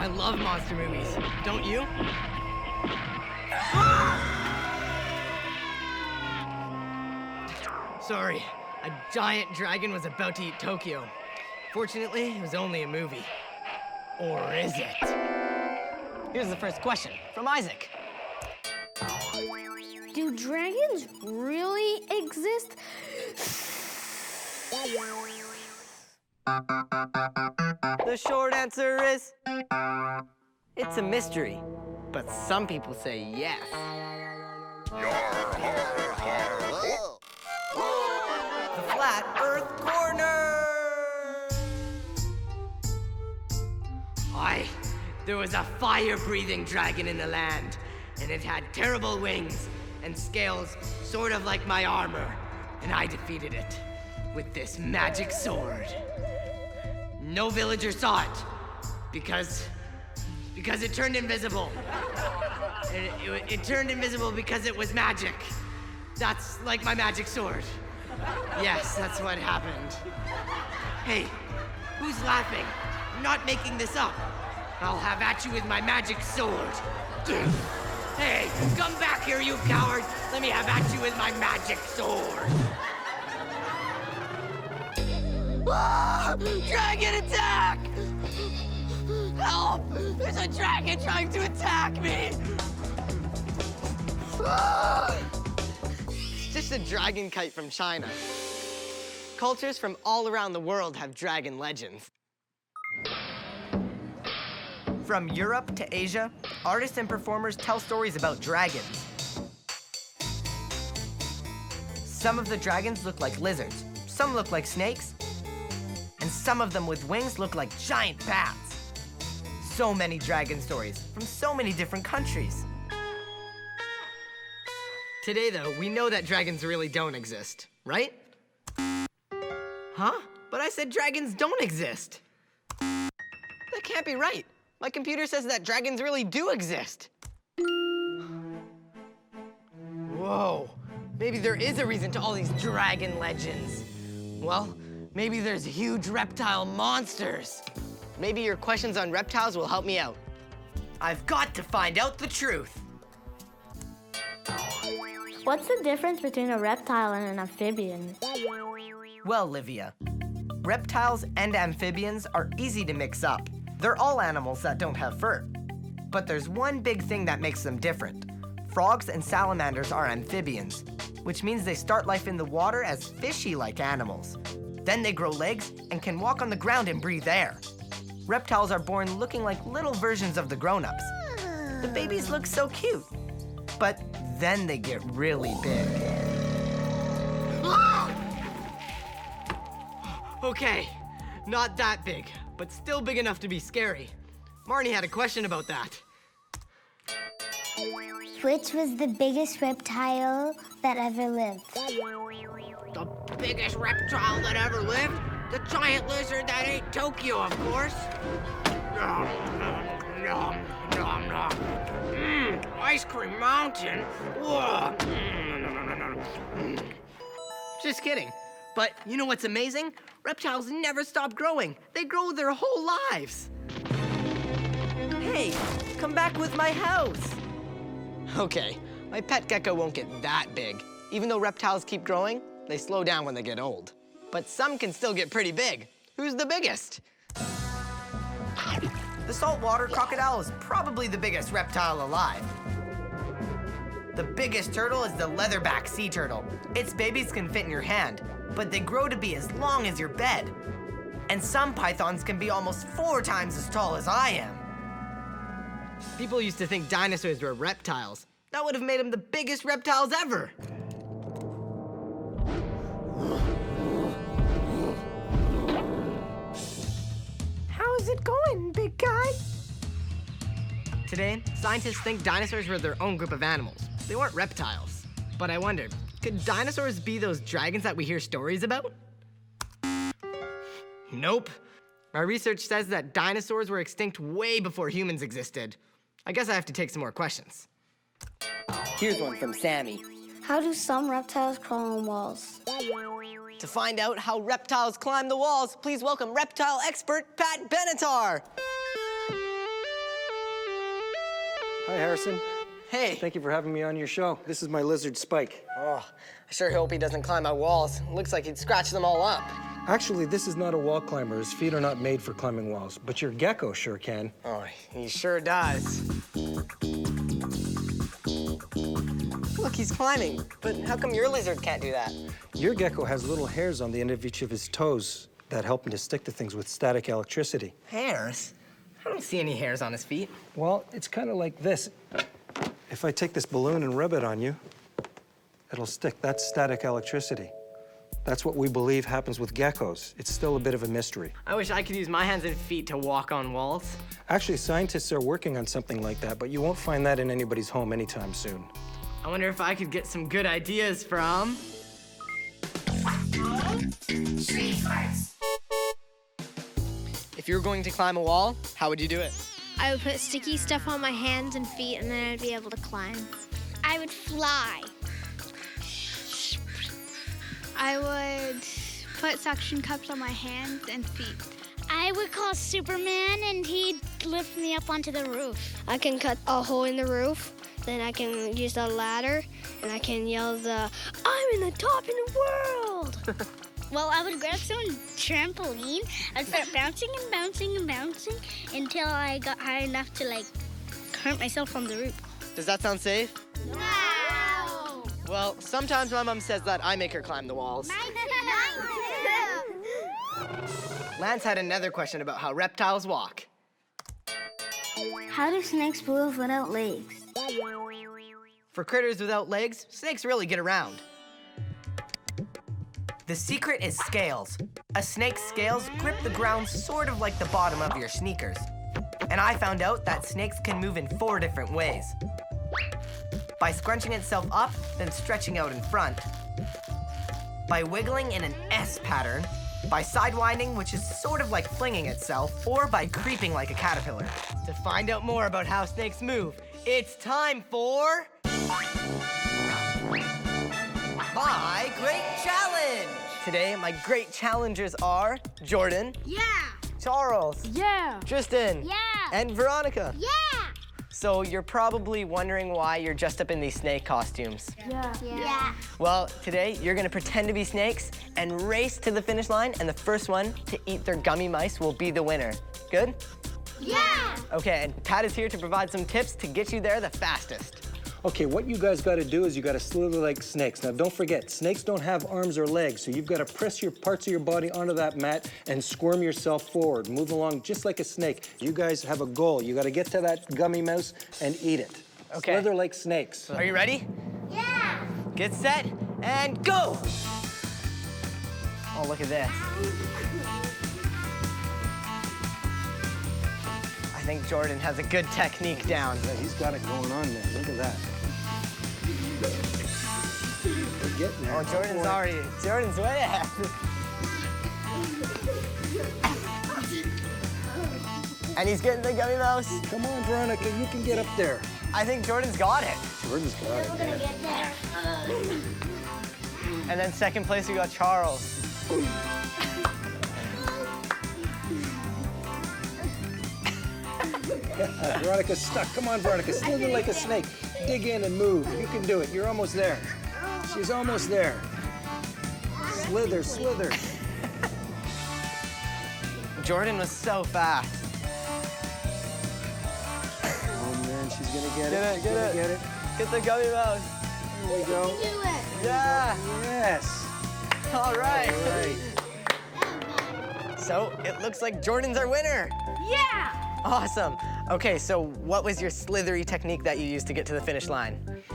I love monster movies. Don't you? Sorry, a giant dragon was about to eat Tokyo. Fortunately, it was only a movie. Or is it? Here's the first question from Isaac. Do dragons really exist? The short answer is, it's a mystery. But some people say yes. The Flat Earth Corner! There was a fire-breathing dragon in the land, and it had terrible wings and scales sort of like my armor, and I defeated it with this magic sword. No villager saw it because it turned invisible. It turned invisible because it was magic. That's like my magic sword. Yes, that's what happened. Hey, who's laughing? I'm not making this up. I'll have at you with my magic sword. Hey, come back here, you coward. Let me have at you with my magic sword. Ah! Dragon attack! Help! There's a dragon trying to attack me! Ah! It's just a dragon kite from China. Cultures from all around the world have dragon legends. From Europe to Asia, artists and performers tell stories about dragons. Some of the dragons look like lizards, some look like snakes, and some of them with wings look like giant bats. So many dragon stories from so many different countries. Today, though, we know that dragons really don't exist, right? Huh? But I said dragons don't exist. That can't be right. My computer says that dragons really do exist. Whoa, maybe there is a reason to all these dragon legends. Well, maybe there's huge reptile monsters. Maybe your questions on reptiles will help me out. I've got to find out the truth. What's the difference between a reptile and an amphibian? Well, Livia, reptiles and amphibians are easy to mix up. They're all animals that don't have fur. But there's one big thing that makes them different. Frogs and salamanders are amphibians, which means they start life in the water as fishy-like animals. Then they grow legs and can walk on the ground and breathe air. Reptiles are born looking like little versions of the grown-ups. The babies look so cute, but then they get really big. Okay, not that big, but still big enough to be scary. Marnie had a question about that. Which was the biggest reptile that ever lived? The biggest reptile that ever lived? The giant lizard that ate Tokyo, of course. Ice cream mountain. Whoa. Just kidding. But you know what's amazing? Reptiles never stop growing. They grow their whole lives. Hey, come back with my house. Okay, my pet gecko won't get that big. Even though reptiles keep growing, they slow down when they get old. But some can still get pretty big. Who's the biggest? The saltwater crocodile is probably the biggest reptile alive. The biggest turtle is the leatherback sea turtle. Its babies can fit in your hand, but they grow to be as long as your bed. And some pythons can be almost 4 times as tall as I am. People used to think dinosaurs were reptiles. That would have made them the biggest reptiles ever. How's it going, big guy? Today, scientists think dinosaurs were their own group of animals. They weren't reptiles. But I wondered, could dinosaurs be those dragons that we hear stories about? Nope. My research says that dinosaurs were extinct way before humans existed. I guess I have to take some more questions. Here's one from Sammy. How do some reptiles crawl on walls? To find out how reptiles climb the walls, please welcome reptile expert Pat Benatar. Hi, Harrison. Hey. Thank you for having me on your show. This is my lizard, Spike. Oh, I sure hope he doesn't climb my walls. Looks like he'd scratch them all up. Actually, this is not a wall climber. His feet are not made for climbing walls, but your gecko sure can. Oh, he sure does. Look, he's climbing. But how come your lizard can't do that? Your gecko has little hairs on the end of each of his toes that help him to stick to things with static electricity. Hairs? I don't see any hairs on his feet. Well, it's kind of like this. If I take this balloon and rub it on you, it'll stick. That's static electricity. That's what we believe happens with geckos. It's still a bit of a mystery. I wish I could use my hands and feet to walk on walls. Actually, scientists are working on something like that, but you won't find that in anybody's home anytime soon. I wonder if I could get some good ideas from... If you were going to climb a wall, how would you do it? I would put sticky stuff on my hands and feet, and then I'd be able to climb. I would fly. I would put suction cups on my hands and feet. I would call Superman and he'd lift me up onto the roof. I can cut a hole in the roof, then I can use the ladder, and I can yell I'm in the top in the world! Well, I would grab some trampoline. I'd start bouncing and bouncing and bouncing until I got high enough to, like, hurt myself on the roof. Does that sound safe? No! Well, sometimes my mom says that I make her climb the walls. Lance had another question about how reptiles walk. How do snakes move without legs? For critters without legs, snakes really get around. The secret is scales. A snake's scales grip the ground sort of like the bottom of your sneakers. And I found out that snakes can move in 4 different ways. By scrunching itself up, then stretching out in front. By wiggling in an S pattern. By sidewinding, which is sort of like flinging itself, or by creeping like a caterpillar. To find out more about how snakes move, it's time for... My Great Challenge! Today, my great challengers are Jordan. Yeah! Charles. Yeah! Tristan. Yeah! And Veronica. Yeah! So you're probably wondering why you're dressed up in these snake costumes. Yeah. Well, today you're gonna pretend to be snakes and race to the finish line, and the first one to eat their gummy mice will be the winner. Good? Yeah! Okay, and Pat is here to provide some tips to get you there the fastest. Okay, what you guys got to do is you got to slither like snakes. Now, don't forget, snakes don't have arms or legs, so you've got to press your parts of your body onto that mat and squirm yourself forward. Move along just like a snake. You guys have a goal. You got to get to that gummy mouse and eat it. Okay. Slither like snakes. Are you ready? Yeah! Get set, and go! Oh, look at this. I think Jordan has a good technique down. Yeah, he's got it going on there. Look at that. We're getting there. Oh, Jordan's way ahead. And he's getting the gummy mouse. Come on, Veronica, you can get up there. I think Jordan's got it. Jordan's got it. We're gonna get there. And then second place, we got Charles. Veronica's stuck. Come on, Veronica, slither like a snake. Dig in and move. You can do it. You're almost there. She's almost there. Slither, slither. Jordan was so fast. Oh man, she's gonna get Get it. it, She's gonna get it. Get the gummy mouse. There we go. Do it. Yeah. Yes. All right. All right. So it looks like Jordan's our winner. Yeah! Awesome. Okay, so what was your slithery technique that you used to get to the finish line?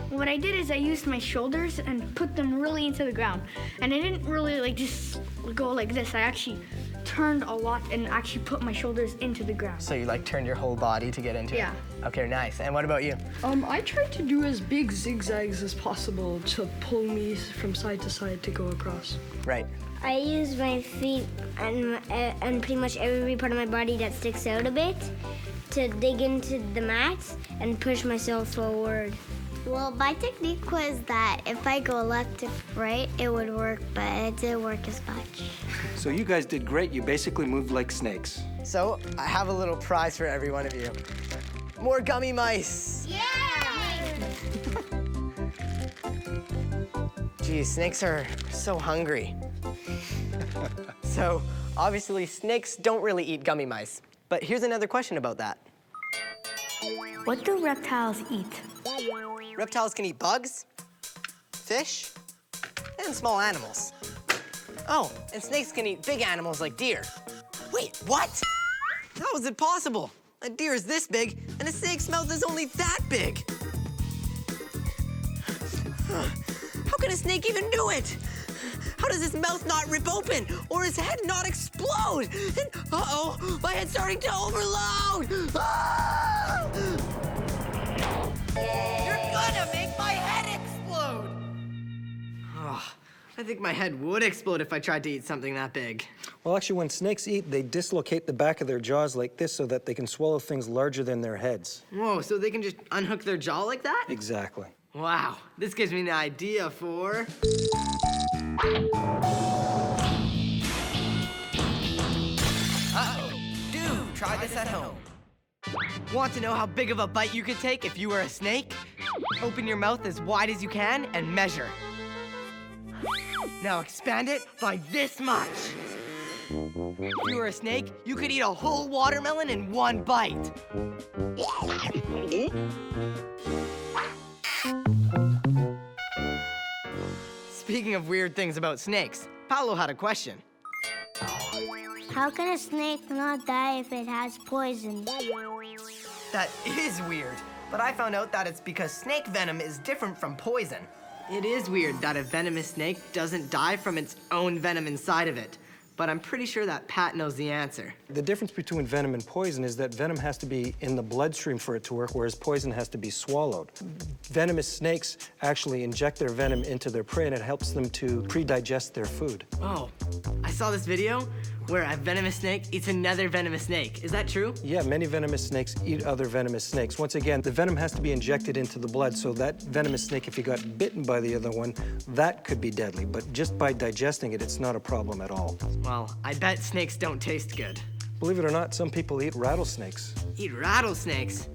What I did is I used my shoulders and put them really into the ground. And I didn't really like just go like this. I actually turned a lot and actually put my shoulders into the ground. So you like turned your whole body to get into Yeah. it? Okay, nice. And what about you? I tried to do as big zigzags as possible to pull me from side to side to go across. Right. I use my feet and pretty much every part of my body that sticks out a bit to dig into the mats and push myself forward. Well, my technique was that if I go left to right, it would work, but it didn't work as much. So you guys did great. You basically moved like snakes. So I have a little prize for every one of you. More gummy mice. Yeah! Geez, snakes are so hungry. So, obviously, snakes don't really eat gummy mice. But here's another question about that. What do reptiles eat? Reptiles can eat bugs, fish, and small animals. Oh, and snakes can eat big animals like deer. Wait, what? How is it possible? A deer is this big, and a snake's mouth is only that big. How can a snake even do it? How does his mouth not rip open or his head not explode? And, uh-oh, my head's starting to overload. Ah! You're gonna make my head explode. Oh, I think my head would explode if I tried to eat something that big. Well, actually, when snakes eat, they dislocate the back of their jaws like this so that they can swallow things larger than their heads. Whoa, so they can just unhook their jaw like that? Exactly. Wow, this gives me an idea for... Uh-oh, do try this at home. Want to know how big of a bite you could take if you were a snake? Open your mouth as wide as you can and measure. Now expand it by this much. If you were a snake, you could eat a whole watermelon in one bite. Speaking of weird things about snakes, Paolo had a question. How can a snake not die if it has poison? That is weird, but I found out that it's because snake venom is different from poison. It is weird that a venomous snake doesn't die from its own venom inside of it, but I'm pretty sure that Pat knows the answer. The difference between venom and poison is that venom has to be in the bloodstream for it to work, whereas poison has to be swallowed. Venomous snakes actually inject their venom into their prey, and it helps them to pre-digest their food. Oh, I saw this video where a venomous snake eats another venomous snake. Is that true? Yeah, many venomous snakes eat other venomous snakes. Once again, the venom has to be injected into the blood, so that venomous snake, if you got bitten by the other one, that could be deadly. But just by digesting it, it's not a problem at all. Well, I bet snakes don't taste good. Believe it or not, some people eat rattlesnakes. Eat rattlesnakes?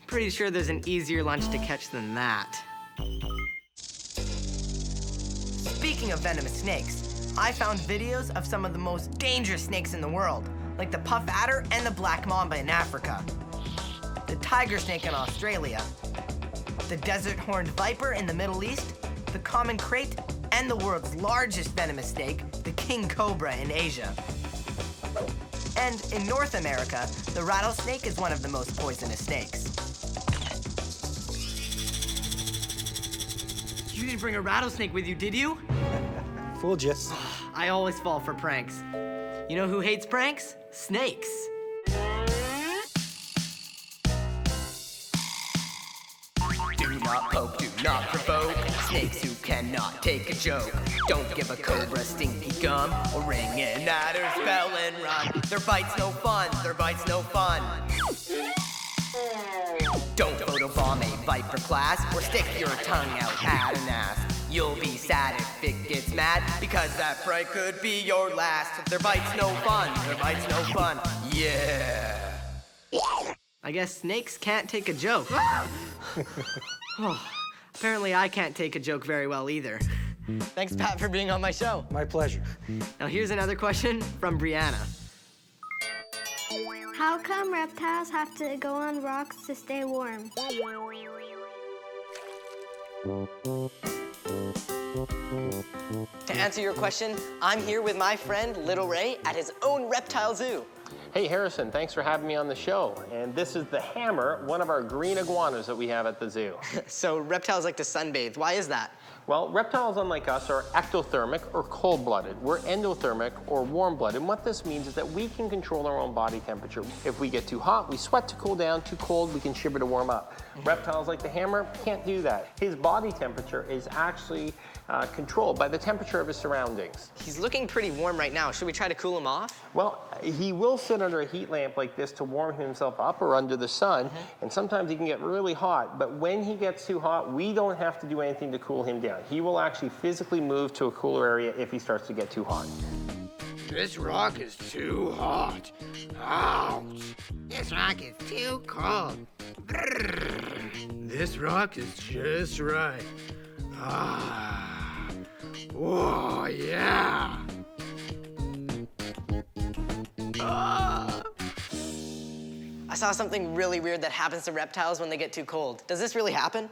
Pretty sure there's an easier lunch to catch than that. Speaking of venomous snakes, I found videos of some of the most dangerous snakes in the world, like the puff adder and the black mamba in Africa, the tiger snake in Australia, the desert horned viper in the Middle East, the common krait, and the world's largest venomous snake, the king cobra in Asia. And in North America, the rattlesnake is one of the most poisonous snakes. You didn't bring a rattlesnake with you, did you? Fooled you. I always fall for pranks. You know who hates pranks? Snakes. Do not poke, do not provoke. Snakes who cannot take a joke. Don't give a cobra stinky gum or ring an adder's bell and run. Their bite's no fun, their bite's no fun. Don't photobomb a viper class or stick your tongue out at an ass. You'll be sad if it gets mad because that prank could be your last. Their bite's no fun, their bite's no fun. Yeah. I guess snakes can't take a joke. Oh, apparently I can't take a joke very well either. Thanks, Pat, for being on my show. My pleasure. Now here's another question from Brianna. How come reptiles have to go on rocks to stay warm? To answer your question, I'm here with my friend Little Ray at his own reptile zoo. Hey Harrison, thanks for having me on the show. And this is the hammer, one of our green iguanas that we have at the zoo. So reptiles like to sunbathe. Why is that? Well, reptiles, unlike us, are ectothermic or cold-blooded. We're endothermic or warm-blooded. And what this means is that we can control our own body temperature. If we get too hot, we sweat to cool down. Too cold, we can shiver to warm up. Reptiles like the hammer can't do that. His body temperature is actually controlled by the temperature of his surroundings. He's looking pretty warm right now. Should we try to cool him off? Well, he will sit under a heat lamp like this to warm himself up or under the sun, and sometimes he can get really hot, but when he gets too hot, we don't have to do anything to cool him down. He will actually physically move to a cooler area if he starts to get too hot. This rock is too hot. Ouch. This rock is too cold. Brrr. This rock is just right. Ah. Whoa, yeah. Ah. I saw something really weird that happens to reptiles when they get too cold. Does this really happen?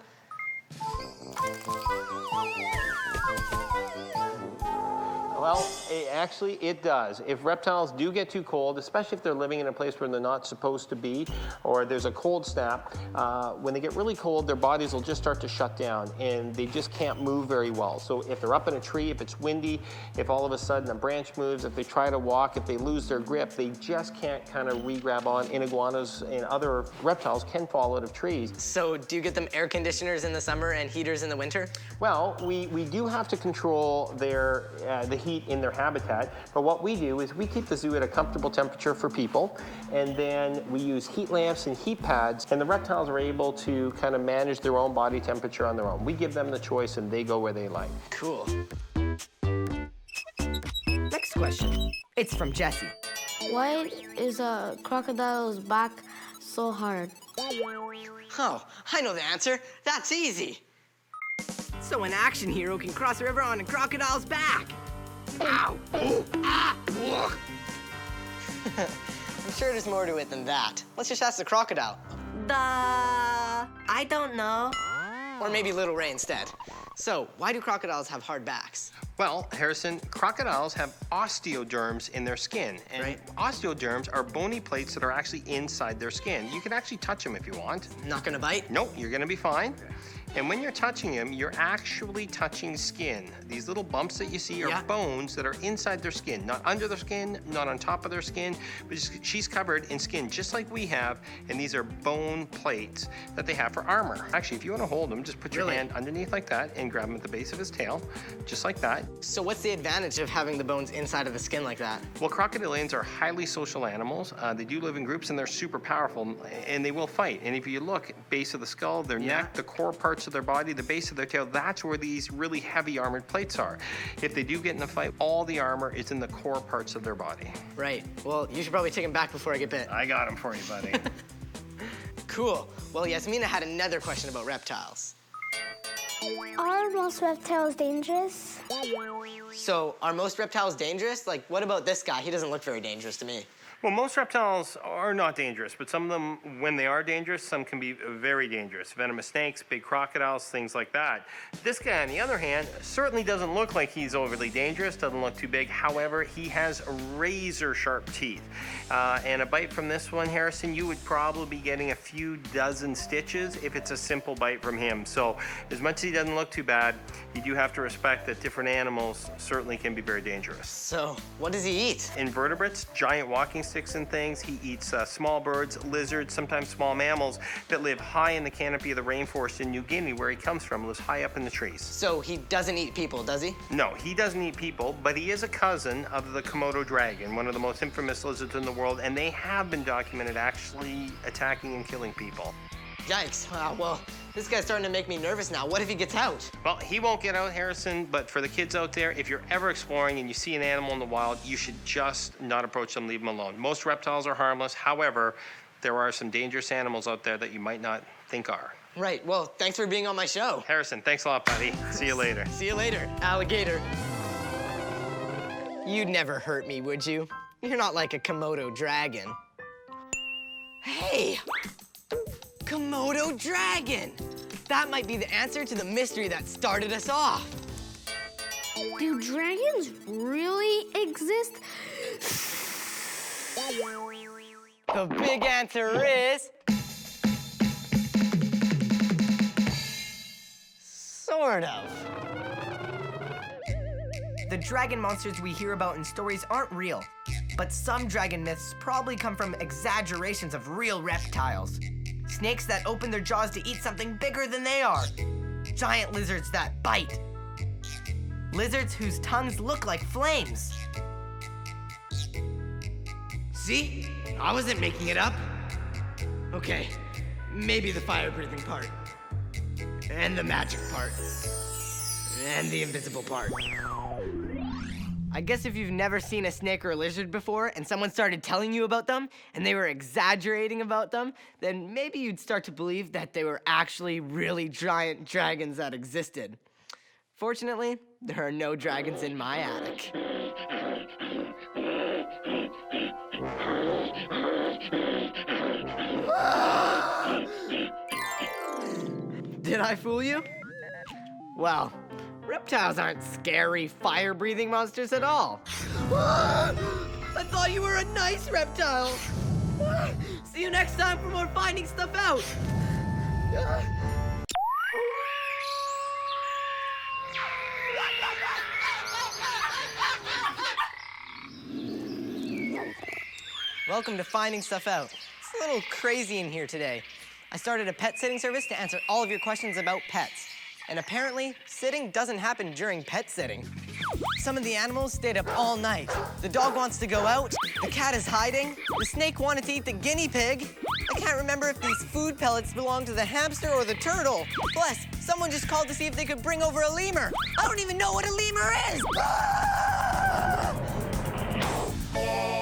Well, it does. If reptiles do get too cold, especially if they're living in a place where they're not supposed to be, or there's a cold snap, when they get really cold, their bodies will just start to shut down, and they just can't move very well. So if they're up in a tree, if it's windy, if all of a sudden a branch moves, if they try to walk, if they lose their grip, they just can't kind of re-grab on. And iguanas and other reptiles can fall out of trees. So do you get them air conditioners in the summer and heaters in the winter? Well, we do have to control the heat in their habitat, but what we do is we keep the zoo at a comfortable temperature for people, and then we use heat lamps and heat pads, and the reptiles are able to kind of manage their own body temperature on their own. We give them the choice, and they go where they like. Cool. Next question. It's from Jesse. Why is a crocodile's back so hard? Oh, I know the answer. That's easy. So an action hero can cross a river on a crocodile's back. Ow! Ooh! Ah! Ugh. I'm sure there's more to it than that. Let's just ask the crocodile. I don't know. Or maybe Little Ray instead. So, why do crocodiles have hard backs? Well, Harrison, crocodiles have osteoderms in their skin. And Right. osteoderms are bony plates that are actually inside their skin. You can actually touch them if you want. Not gonna bite? Nope, you're gonna be fine. And when you're touching them, you're actually touching skin. These little bumps that you see are Yeah. bones that are inside their skin, not under their skin, not on top of their skin, but she's covered in skin just like we have, and these are bone plates that they have for armor. Actually, if you want to hold them, just put your hand underneath like that and grab him at the base of his tail, just like that. So what's the advantage of having the bones inside of the skin like that? Well, crocodilians are highly social animals. They do live in groups, and they're super powerful, and they will fight. And if you look, base of the skull, their neck, the core parts of their body, the base of their tail, that's where these really heavy armored plates are. If they do get in a fight, all the armor is in the core parts of their body. Right. Well, you should probably take him back before I get bit. I got him for you, buddy. Cool. Well, Yasmina had another question about reptiles. Are most reptiles dangerous? So, are most reptiles dangerous? Like, what about this guy? He doesn't look very dangerous to me. Well, most reptiles are not dangerous, but some of them, when they are dangerous, some can be very dangerous. Venomous snakes, big crocodiles, things like that. This guy, on the other hand, certainly doesn't look like he's overly dangerous, doesn't look too big. However, he has razor sharp teeth. And a bite from this one, Harrison, you would probably be getting a few dozen stitches if it's a simple bite from him. So as much as he doesn't look too bad, you do have to respect that different animals certainly can be very dangerous. So, what does he eat? Invertebrates, giant walking sticks and things. He eats small birds, lizards, sometimes small mammals that live high in the canopy of the rainforest in New Guinea, where he comes from, lives high up in the trees. So he doesn't eat people, does he? No, he doesn't eat people, but he is a cousin of the Komodo dragon, one of the most infamous lizards in the world, and they have been documented actually attacking and killing people. Yikes. Well, this guy's starting to make me nervous now. What if he gets out? Well, he won't get out, Harrison, but for the kids out there, if you're ever exploring and you see an animal in the wild, you should just not approach them, leave them alone. Most reptiles are harmless. However, there are some dangerous animals out there that you might not think are. Right. Well, thanks for being on my show. Harrison, thanks a lot, buddy. See you later. See you later, alligator. You'd never hurt me, would you? You're not like a Komodo dragon. Hey! Komodo dragon! That might be the answer to the mystery that started us off. Do dragons really exist? The big answer is... sort of. The dragon monsters we hear about in stories aren't real, but some dragon myths probably come from exaggerations of real reptiles. Snakes that open their jaws to eat something bigger than they are. Giant lizards that bite. Lizards whose tongues look like flames. See? I wasn't making it up. Okay, maybe the fire-breathing part. And the magic part. And the invisible part. I guess if you've never seen a snake or a lizard before and someone started telling you about them and they were exaggerating about them, then maybe you'd start to believe that they were actually really giant dragons that existed. Fortunately, there are no dragons in my attic. Did I fool you? Well, reptiles aren't scary, fire-breathing monsters at all. I thought you were a nice reptile. See you next time for more Finding Stuff Out. Welcome to Finding Stuff Out. It's a little crazy in here today. I started a pet sitting service to answer all of your questions about pets. And apparently, sitting doesn't happen during pet sitting. Some of the animals stayed up all night. The dog wants to go out, the cat is hiding, the snake wanted to eat the guinea pig. I can't remember if these food pellets belong to the hamster or the turtle. Plus, someone just called to see if they could bring over a lemur. I don't even know what a lemur is!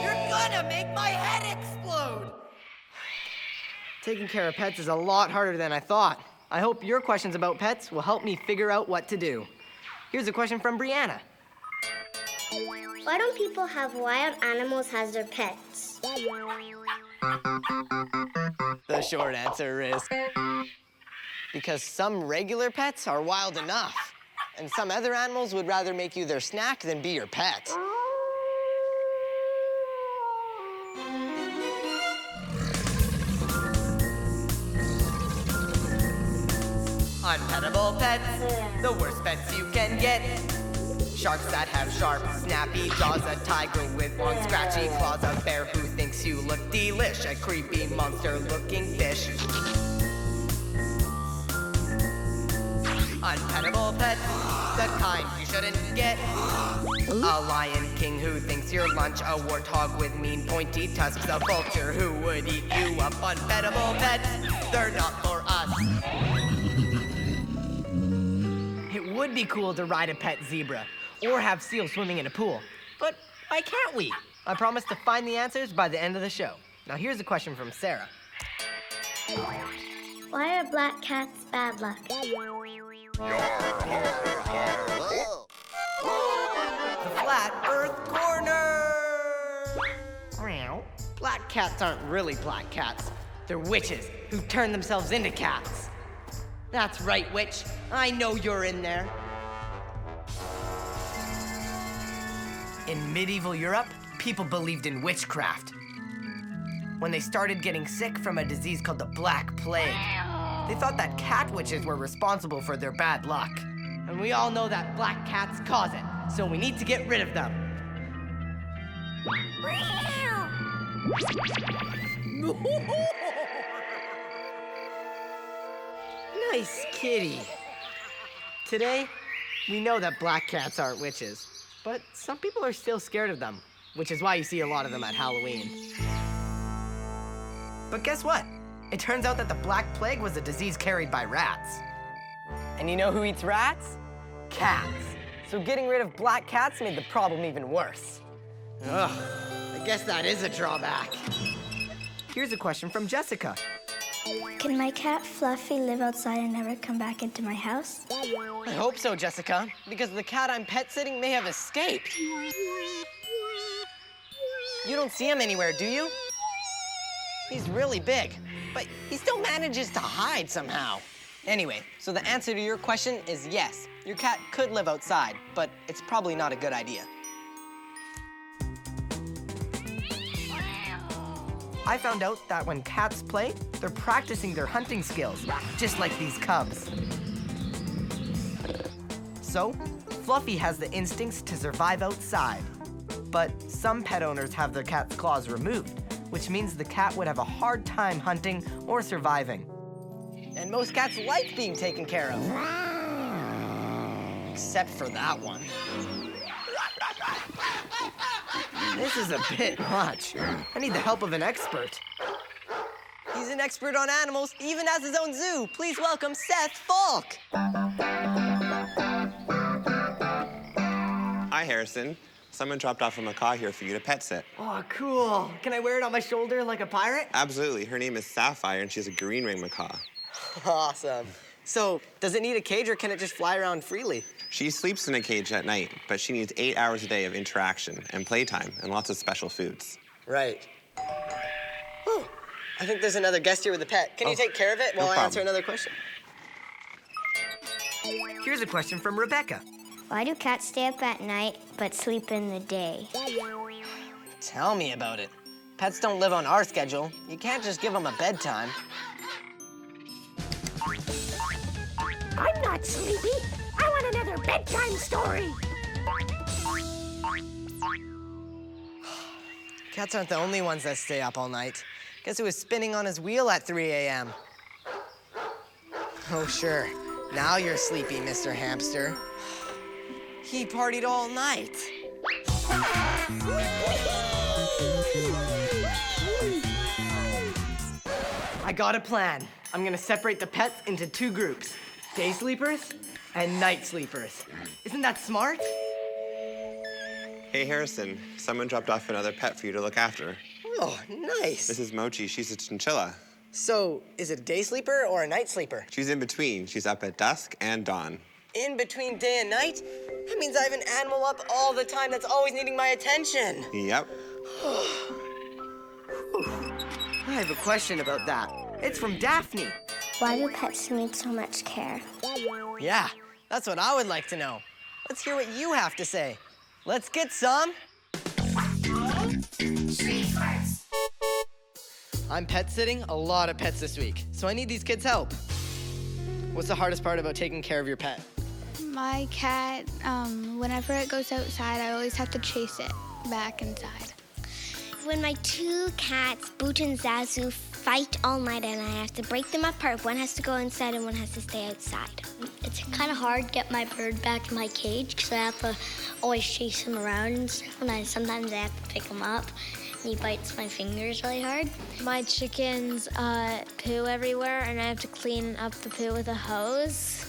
You're gonna make my head explode! Taking care of pets is a lot harder than I thought. I hope your questions about pets will help me figure out what to do. Here's a question from Brianna. Why don't people have wild animals as their pets? The short answer is because some regular pets are wild enough, and some other animals would rather make you their snack than be your pet. Unpettable pets, the worst pets you can get. Sharks that have sharp, snappy jaws, a tiger with long, scratchy claws, a bear who thinks you look delish, a creepy monster-looking fish. Unpettable pets, the kind you shouldn't get. A lion king who thinks you're lunch, a warthog with mean pointy tusks, a vulture who would eat you up. Unpettable pets, they're not for us. It would be cool to ride a pet zebra or have seals swimming in a pool, but why can't we? I promise to find the answers by the end of the show. Now here's a question from Sarah. Why are black cats bad luck? The Flat Earth Corner! Black cats aren't really black cats. They're witches who turn themselves into cats. That's right, witch. I know you're in there. In medieval Europe, people believed in witchcraft. When they started getting sick from a disease called the Black Plague, they thought that cat witches were responsible for their bad luck. And we all know that black cats cause it, so we need to get rid of them. Nice kitty. Today, we know that black cats aren't witches, but some people are still scared of them, which is why you see a lot of them at Halloween. But guess what? It turns out that the Black Plague was a disease carried by rats. And you know who eats rats? Cats. So getting rid of black cats made the problem even worse. Ugh, I guess that is a drawback. Here's a question from Jessica. Can my cat Fluffy live outside and never come back into my house? I hope so, Jessica, because the cat I'm pet sitting may have escaped. You don't see him anywhere, do you? He's really big, but he still manages to hide somehow. Anyway, so the answer to your question is yes. Your cat could live outside, but it's probably not a good idea. I found out that when cats play, they're practicing their hunting skills, just like these cubs. So, Fluffy has the instincts to survive outside. But some pet owners have their cat's claws removed, which means the cat would have a hard time hunting or surviving. And most cats like being taken care of. Except for that one. This is a bit much. I need the help of an expert. He's an expert on animals, even has his own zoo. Please welcome Seth Falk. Hi, Harrison. Someone dropped off a macaw here for you to pet sit. Oh, cool. Can I wear it on my shoulder like a pirate? Absolutely. Her name is Sapphire, and she's a green ring macaw. Awesome. So, does it need a cage, or can it just fly around freely? She sleeps in a cage at night, but she needs 8 hours a day of interaction and playtime and lots of special foods. Right. Oh, I think there's another guest here with a pet. Can you take care of it while I answer another question? Here's a question from Rebecca. Why do cats stay up at night but sleep in the day? Tell me about it. Pets don't live on our schedule. You can't just give them a bedtime. I'm not sleepy. I want another bedtime story. Cats aren't the only ones that stay up all night. Guess who was spinning on his wheel at 3 a.m.? Oh, sure. Now you're sleepy, Mr. Hamster. He partied all night. I got a plan. I'm gonna separate the pets into 2 groups. Day sleepers and night sleepers. Isn't that smart? Hey, Harrison. Someone dropped off another pet for you to look after. Oh, nice. This is Mochi. She's a chinchilla. So, is it a day sleeper or a night sleeper? She's in between. She's up at dusk and dawn. In between day and night? That means I have an animal up all the time that's always needing my attention. Yep. I have a question about that. It's from Daphne. Why do pets need so much care? Yeah, that's what I would like to know. Let's hear what you have to say. Let's get some. I'm pet sitting a lot of pets this week, so I need these kids' help. What's the hardest part about taking care of your pet? My cat, whenever it goes outside, I always have to chase it back inside. When my 2 cats, Boot and Zazu, fight all night and I have to break them apart, one has to go inside and one has to stay outside. It's kind of hard to get my bird back in my cage because I have to always chase him around and stuff, and sometimes I have to pick him up. And he bites my fingers really hard. My chickens poo everywhere, and I have to clean up the poo with a hose.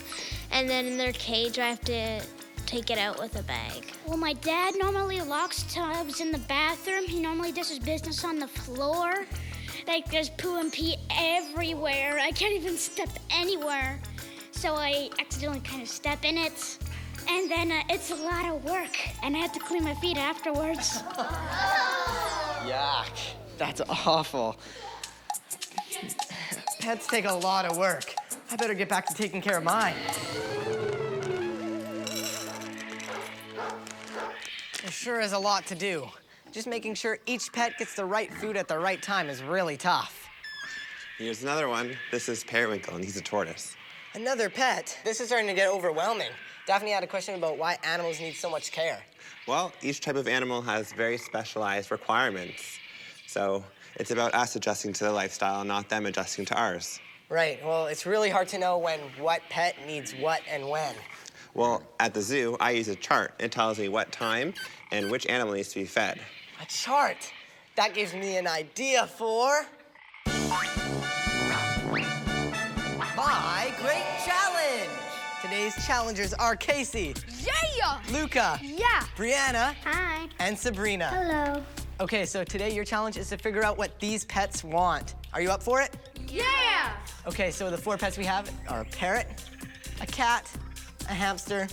And then in their cage, I have to take it out with a bag. Well, my dad normally locks tubs in the bathroom. He normally does his business on the floor. Like, there's poo and pee everywhere. I can't even step anywhere. So I accidentally kind of step in it. And then it's a lot of work. And I have to clean my feet afterwards. Yuck. That's awful. Pets take a lot of work. I better get back to taking care of mine. There sure is a lot to do. Just making sure each pet gets the right food at the right time is really tough. Here's another one. This is Periwinkle, and he's a tortoise. Another pet? This is starting to get overwhelming. Daphne had a question about why animals need so much care. Well, each type of animal has very specialized requirements. So it's about us adjusting to their lifestyle, not them adjusting to ours. Right. Well, it's really hard to know what pet needs what and when. Well, at the zoo, I use a chart. It tells me what time and which animal needs to be fed. A chart? That gives me an idea for... my great challenge! Today's challengers are Casey. Yeah! Luca. Yeah! Brianna. Hi. And Sabrina. Hello. Okay, so today your challenge is to figure out what these pets want. Are you up for it? Yeah! Okay, so the 4 pets we have are a parrot, a cat, a hamster,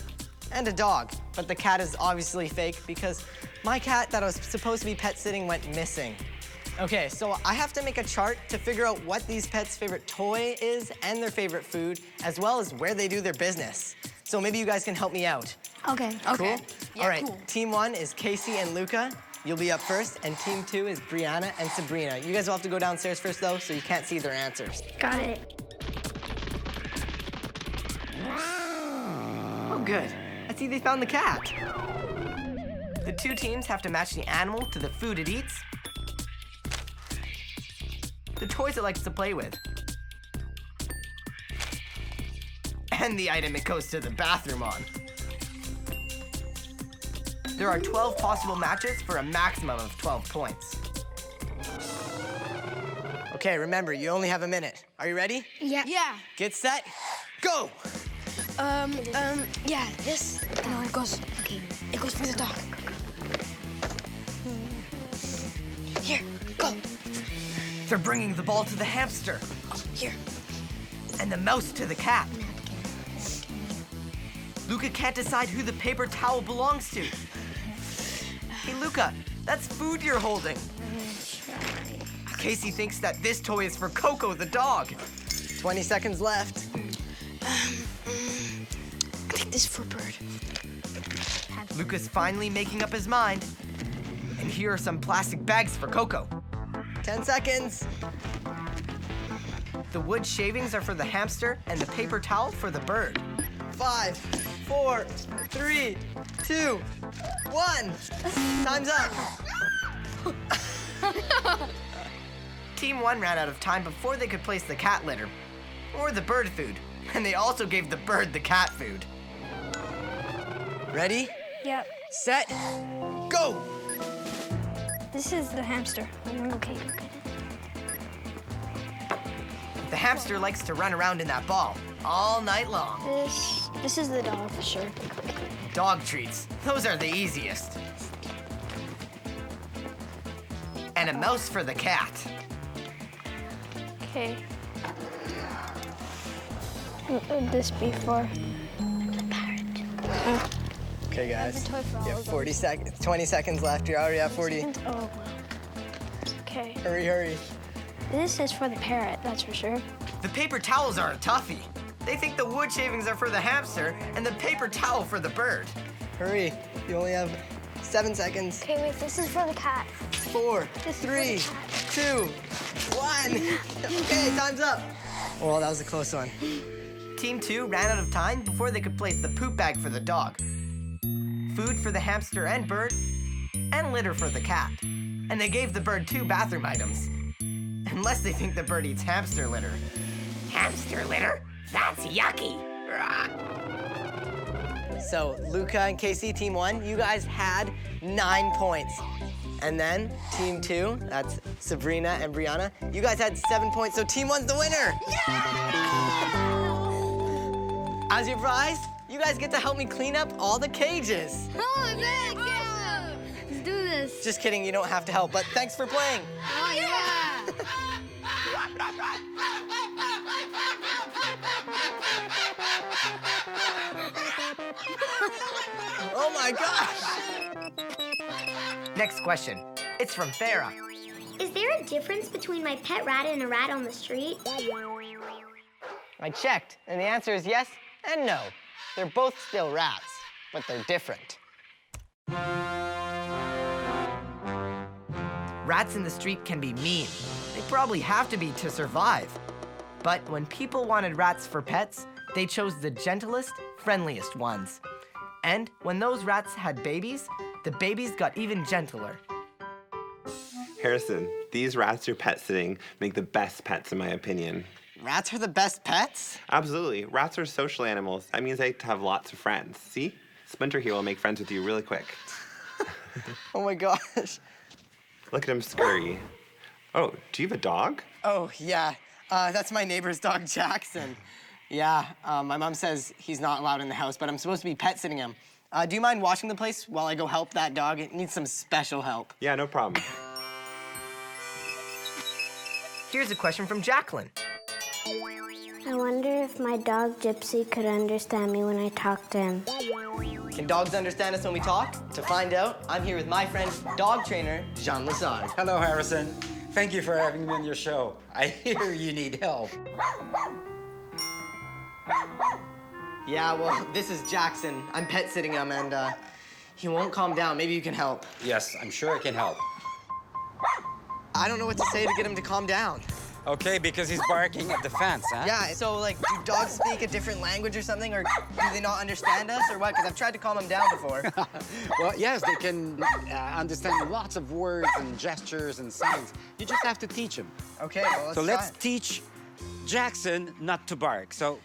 and a dog. But the cat is obviously fake because my cat that I was supposed to be pet sitting went missing. Okay, so I have to make a chart to figure out what these pets' favorite toy is and their favorite food, as well as where they do their business. So maybe you guys can help me out. Okay. Cool? Yeah, All right, cool. Team 1 is Casey and Luca. You'll be up first, and Team 2 is Brianna and Sabrina. You guys will have to go downstairs first, though, so you can't see their answers. Got it. Oh, good. I see they found the cat. The 2 teams have to match the animal to the food it eats, the toys it likes to play with, and the item it goes to the bathroom on. There are 12 possible matches for a maximum of 12 points. Okay, remember, you only have a minute. Are you ready? Yeah. Yeah. Get set, go! Yeah, this, it goes through the dog. Go! They're bringing the ball to the hamster. Oh, here. And the mouse to the cat. Luca can't decide who the paper towel belongs to. Hey, Luca, that's food you're holding. Casey thinks that this toy is for Coco the dog. 20 seconds left. Take this for Bird. Luca's finally making up his mind. And here are some plastic bags for Coco. 10 seconds. The wood shavings are for the hamster and the paper towel for the bird. 5, 4, 3, 2, 1. Time's up. Team 1 ran out of time before they could place the cat litter or the bird food. And they also gave the bird the cat food. Ready? Yep. Set, go! This is the hamster. Okay. The hamster likes to run around in that ball all night long. This is the dog for sure. Dog treats, those are the easiest. And a mouse for the cat. Okay. What would this be for? Okay, guys. Toy for all You have of 40 seconds, 20 seconds left. You're already at 40. Oh. Okay. Hurry, hurry. This is for the parrot, that's for sure. The paper towels are a toughie. They think the wood shavings are for the hamster and the paper towel for the bird. Hurry, you only have 7 seconds. Okay, wait, this is for the cat. 4, 3, 2, 1. Okay, time's up. Well, that was a close one. Team 2 ran out of time before they could place the poop bag for the dog, food for the hamster and bird, and litter for the cat. And they gave the bird 2 bathroom items. Unless they think the bird eats hamster litter. Hamster litter? That's yucky. So, Luca and Casey, team 1, you guys had 9 points. And then, team 2, that's Sabrina and Brianna, you guys had 7 points, so team 1's the winner! As your prize, you guys get to help me clean up all the cages. Oh, thanks! Yeah! Let's do this. Just kidding, you don't have to help, but thanks for playing. Oh, yeah! Oh my gosh! Next question. It's from Farah. Is there a difference between my pet rat and a rat on the street? I checked, and the answer is yes and no. They're both still rats, but they're different. Rats in the street can be mean. They probably have to be to survive. But when people wanted rats for pets, they chose the gentlest, friendliest ones. And when those rats had babies, the babies got even gentler. Harrison, these rats you're pet sitting make the best pets in my opinion. Rats are the best pets? Absolutely. Rats are social animals. That means they have lots of friends. See? Splinter here will make friends with you really quick. Oh my gosh. Look at him scurry. Oh, do you have a dog? Oh, yeah. That's my neighbor's dog, Jackson. Yeah, my mom says he's not allowed in the house, but I'm supposed to be pet sitting him. Do you mind washing the place while I go help that dog? It needs some special help. Yeah, no problem. Here's a question from Jacqueline. I wonder if my dog Gypsy could understand me when I talk to him. Can dogs understand us when we talk? To find out, I'm here with my friend, dog trainer, Jean Lassard. Hello, Harrison. Thank you for having me on your show. I hear you need help. Yeah, well, this is Jackson. I'm pet sitting him, and he won't calm down. Maybe you can help. Yes, I'm sure I can help. I don't know what to say to get him to calm down. Okay, because he's barking at the fence, huh? Yeah, so, like, do dogs speak a different language or something, or do they not understand us, or what? Because I've tried to calm him down before. Well, yes, they can understand lots of words and gestures and signs. You just have to teach them. Okay, well, let's teach Jackson not to bark. So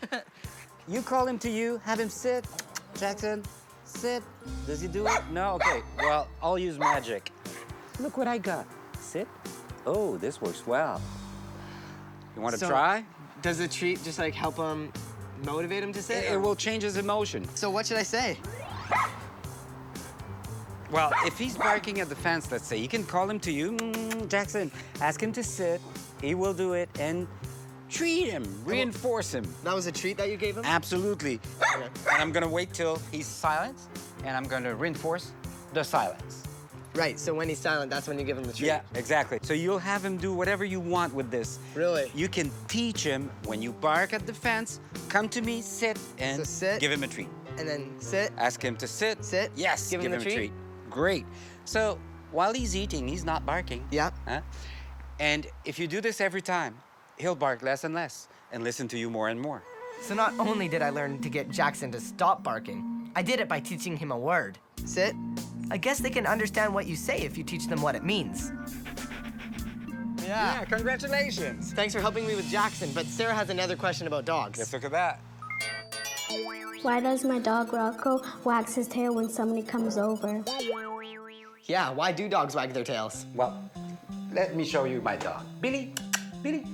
you call him to you, have him sit. Jackson, sit. Does he do it? No? Okay, well, I'll use magic. Look what I got. Sit. Oh, this works well. You want to try? Does the treat just, like, help him motivate him to sit? It will change his emotion. So what should I say? Well, if he's barking at the fence, let's say, you can call him to you. Jackson, ask him to sit. He will do it. And treat him, reinforce him. That was a treat that you gave him? Absolutely. And I'm gonna wait till he's silent, and I'm gonna reinforce the silence. Right, so when he's silent, that's when you give him the treat? Yeah, exactly. So you'll have him do whatever you want with this. Really? You can teach him when you bark at the fence, come to me, sit, and So sit. give him a treat. And then sit. Ask him to sit. Sit. Yes, Give him the a treat. treat. Great. So while he's eating, he's not barking. Yeah. Huh? And if you do this every time, he'll bark less and less and listen to you more and more. So not only did I learn to get Jackson to stop barking, I did it by teaching him a word. Sit. I guess they can understand what you say if you teach them what it means. Yeah, congratulations. Thanks for helping me with Jackson, but Sarah has another question about dogs. Let's look at that. Why does my dog Rocco wax his tail when somebody comes over? Yeah, why do dogs wag their tails? Well, let me show you my dog. Billy, Billy.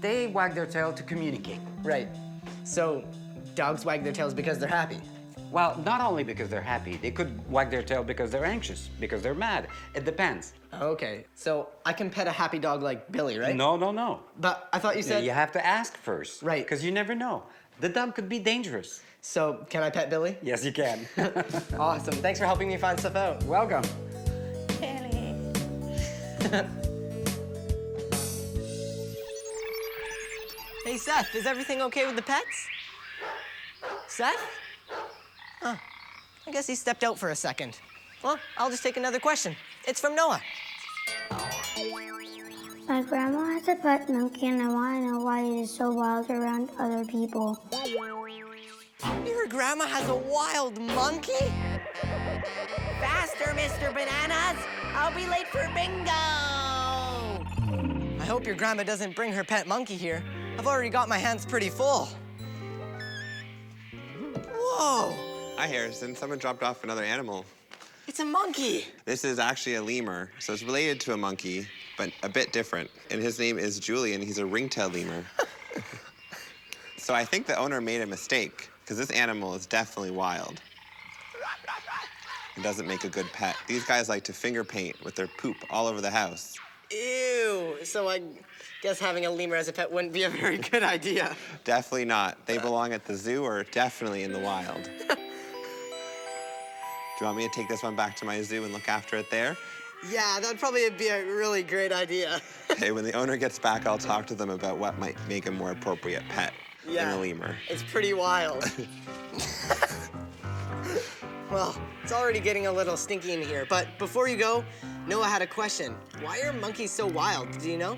They wag their tail to communicate. Right. So, dogs wag their tails because they're happy. Well, not only because they're happy, they could wag their tail because they're anxious, because they're mad. It depends. Okay, so I can pet a happy dog like Billy, right? No, no, no. But I thought you said... You have to ask first. Right. Because you never know. The dog could be dangerous. So, can I pet Billy? Yes, you can. Awesome. Thanks for helping me find stuff out. Welcome. Hey, Seth, is everything okay with the pets? Seth? Huh. I guess he stepped out for a second. Well, I'll just take another question. It's from Noah. My grandma has a pet monkey and I want to know why it is so wild around other people. Your grandma has a wild monkey? Faster, Mr. Bananas! I'll be late for bingo! I hope your grandma doesn't bring her pet monkey here. I've already got my hands pretty full. Whoa! Hi, Harrison. Someone dropped off another animal. It's a monkey! This is actually a lemur, so it's related to a monkey, but a bit different. And his name is Julian. He's a ring-tailed lemur. So I think the owner made a mistake, because this animal is definitely wild. It doesn't make a good pet. These guys like to finger paint with their poop all over the house. Ew! So I guess having a lemur as a pet wouldn't be a very good idea. Definitely not. They belong at the zoo or definitely in the wild. Do you want me to take this one back to my zoo and look after it there? Yeah, that'd probably be a really great idea. Okay, when the owner gets back, I'll talk to them about what might make a more appropriate pet than a lemur. It's pretty wild. Well, it's already getting a little stinky in here, but before you go, Noah had a question. Why are monkeys so wild? Do you know?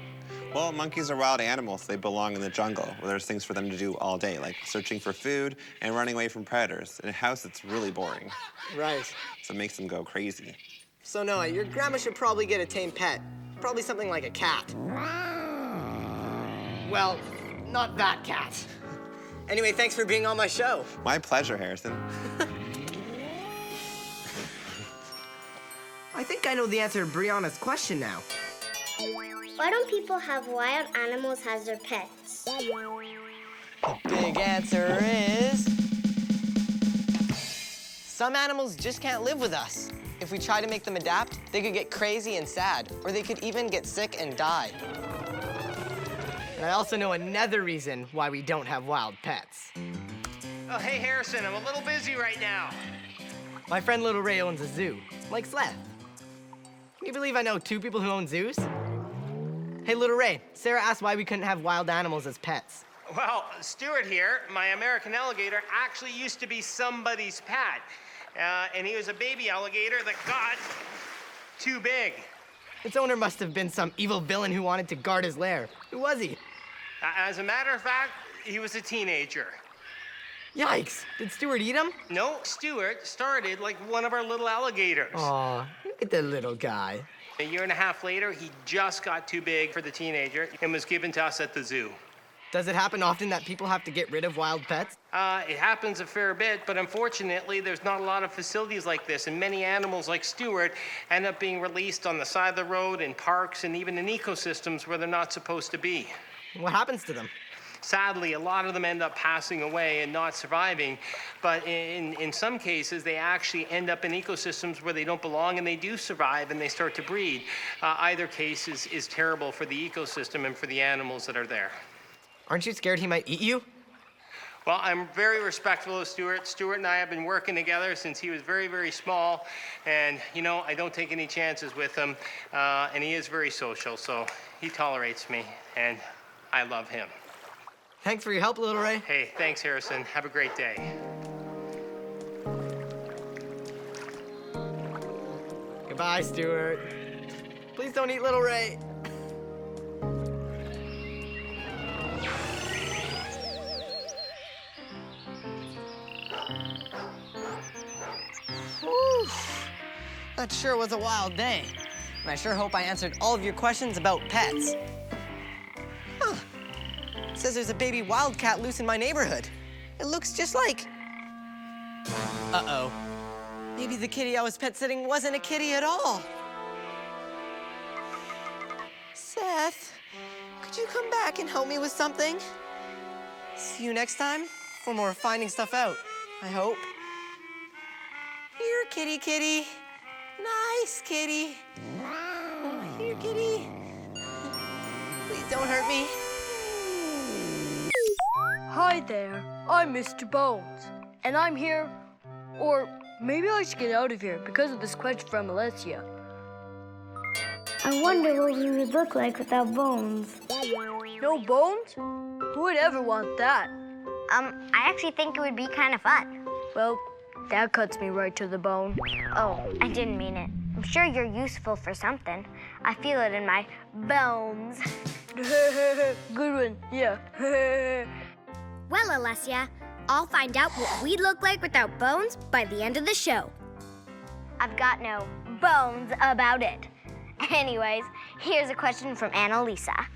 Well, monkeys are wild animals. They belong in the jungle, where there's things for them to do all day, like searching for food and running away from predators. In a house, it's really boring. Right. So it makes them go crazy. So, Noah, your grandma should probably get a tame pet. Probably something like a cat. Well, not that cat. Anyway, thanks for being on my show. My pleasure, Harrison. I think I know the answer to Brianna's question now. Why don't people have wild animals as their pets? The big answer is... some animals just can't live with us. If we try to make them adapt, they could get crazy and sad, or they could even get sick and die. And I also know another reason why we don't have wild pets. Oh, hey, Harrison, I'm a little busy right now. My friend Little Ray owns a zoo, like Seth. Can you believe I know 2 people who own zoos? Hey, Little Ray, Sarah asked why we couldn't have wild animals as pets. Well, Stuart here, my American alligator, actually used to be somebody's pet. And he was a baby alligator that got too big. Its owner must have been some evil villain who wanted to guard his lair. Who was he? As a matter of fact, he was a teenager. Yikes! Did Stuart eat him? No, Stuart started like one of our little alligators. Aw, look at the little guy. A year and a half later, he just got too big for the teenager and was given to us at the zoo. Does it happen often that people have to get rid of wild pets? It happens a fair bit, but unfortunately, there's not a lot of facilities like this, and many animals like Stuart end up being released on the side of the road, in parks, and even in ecosystems where they're not supposed to be. What happens to them? sadly, a lot of them end up passing away and not surviving. But in some cases, they actually end up in ecosystems where they don't belong and they do survive and they start to breed. Either case is terrible for the ecosystem and for the animals that are there. Aren't you scared he might eat you? Well, I'm very respectful of Stuart. Stuart and I have been working together since he was very, very small. And, you know, I don't take any chances with him. And he is very social, so he tolerates me. And I love him. Thanks for your help, Little Ray. Hey, thanks, Harrison. Have a great day. Goodbye, Stuart. Please don't eat Little Ray. Whew. That sure was a wild day. And I sure hope I answered all of your questions about pets. Huh. It says there's a baby wildcat loose in my neighborhood. It looks just like... Uh-oh. Maybe the kitty I was pet sitting wasn't a kitty at all. Seth, could you come back and help me with something? See you next time for more Finding Stuff Out, I hope. Here, kitty, kitty. Nice kitty. Here, kitty. Please don't hurt me. Hi there, I'm Mr. Bones, and I'm here, or maybe I should get out of here because of this question from Alessia. I wonder what we would look like without bones. No bones? Who would ever want that? I actually think it would be kind of fun. Well, that cuts me right to the bone. Oh, I didn't mean it. I'm sure you're useful for something. I feel it in my bones. Good one, yeah. Well, Alessia, I'll find out what we'd look like without bones by the end of the show. I've got no bones about it. Anyways, here's a question from Annalisa.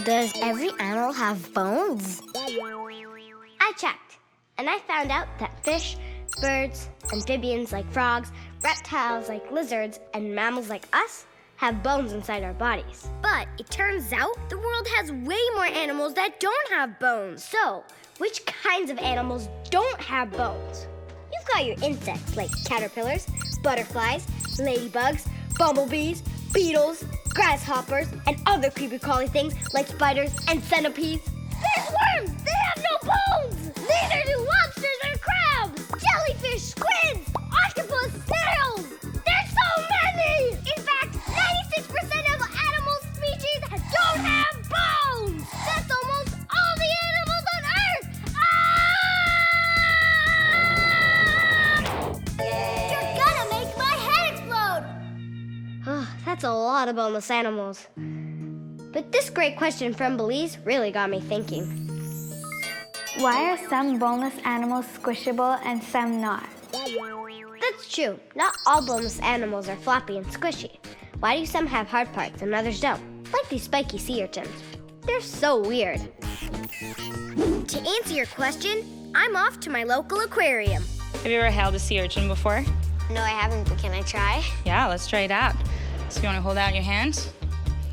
Does every animal have bones? I checked, and I found out that fish, birds, amphibians like frogs, reptiles like lizards, and mammals like us have bones inside our bodies. But it turns out the world has way more animals that don't have bones. So, which kinds of animals don't have bones? You've got your insects like caterpillars, butterflies, ladybugs, bumblebees, beetles, grasshoppers, and other creepy-crawly things like spiders and centipedes. There's worms! They have no bones! Neither do lobsters or crabs! Jellyfish, squids, octopus, snails! There's so many! In fact, 96% of animal species don't have bones! That's almost all the animals on Earth! Ah! You're gonna make my head explode! Oh, that's a lot of boneless animals. But this great question from Belize really got me thinking. Why are some boneless animals squishable and some not? That's true. Not all boneless animals are floppy and squishy. Why do some have hard parts and others don't? Like these spiky sea urchins. They're so weird. To answer your question, I'm off to my local aquarium. Have you ever held a sea urchin before? No, I haven't, but can I try? Yeah, let's try it out. So you want to hold out your hand?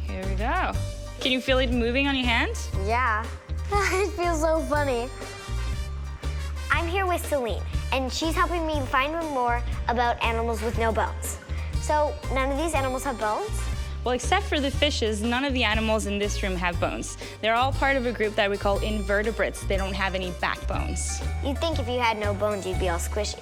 Here we go. Can you feel it moving on your hands? Yeah. It feels so funny. I'm here with Celine, and she's helping me find more about animals with no bones. So, none of these animals have bones? Well, except for the fishes, none of the animals in this room have bones. They're all part of a group that we call invertebrates. They don't have any backbones. You'd think if you had no bones, you'd be all squishy.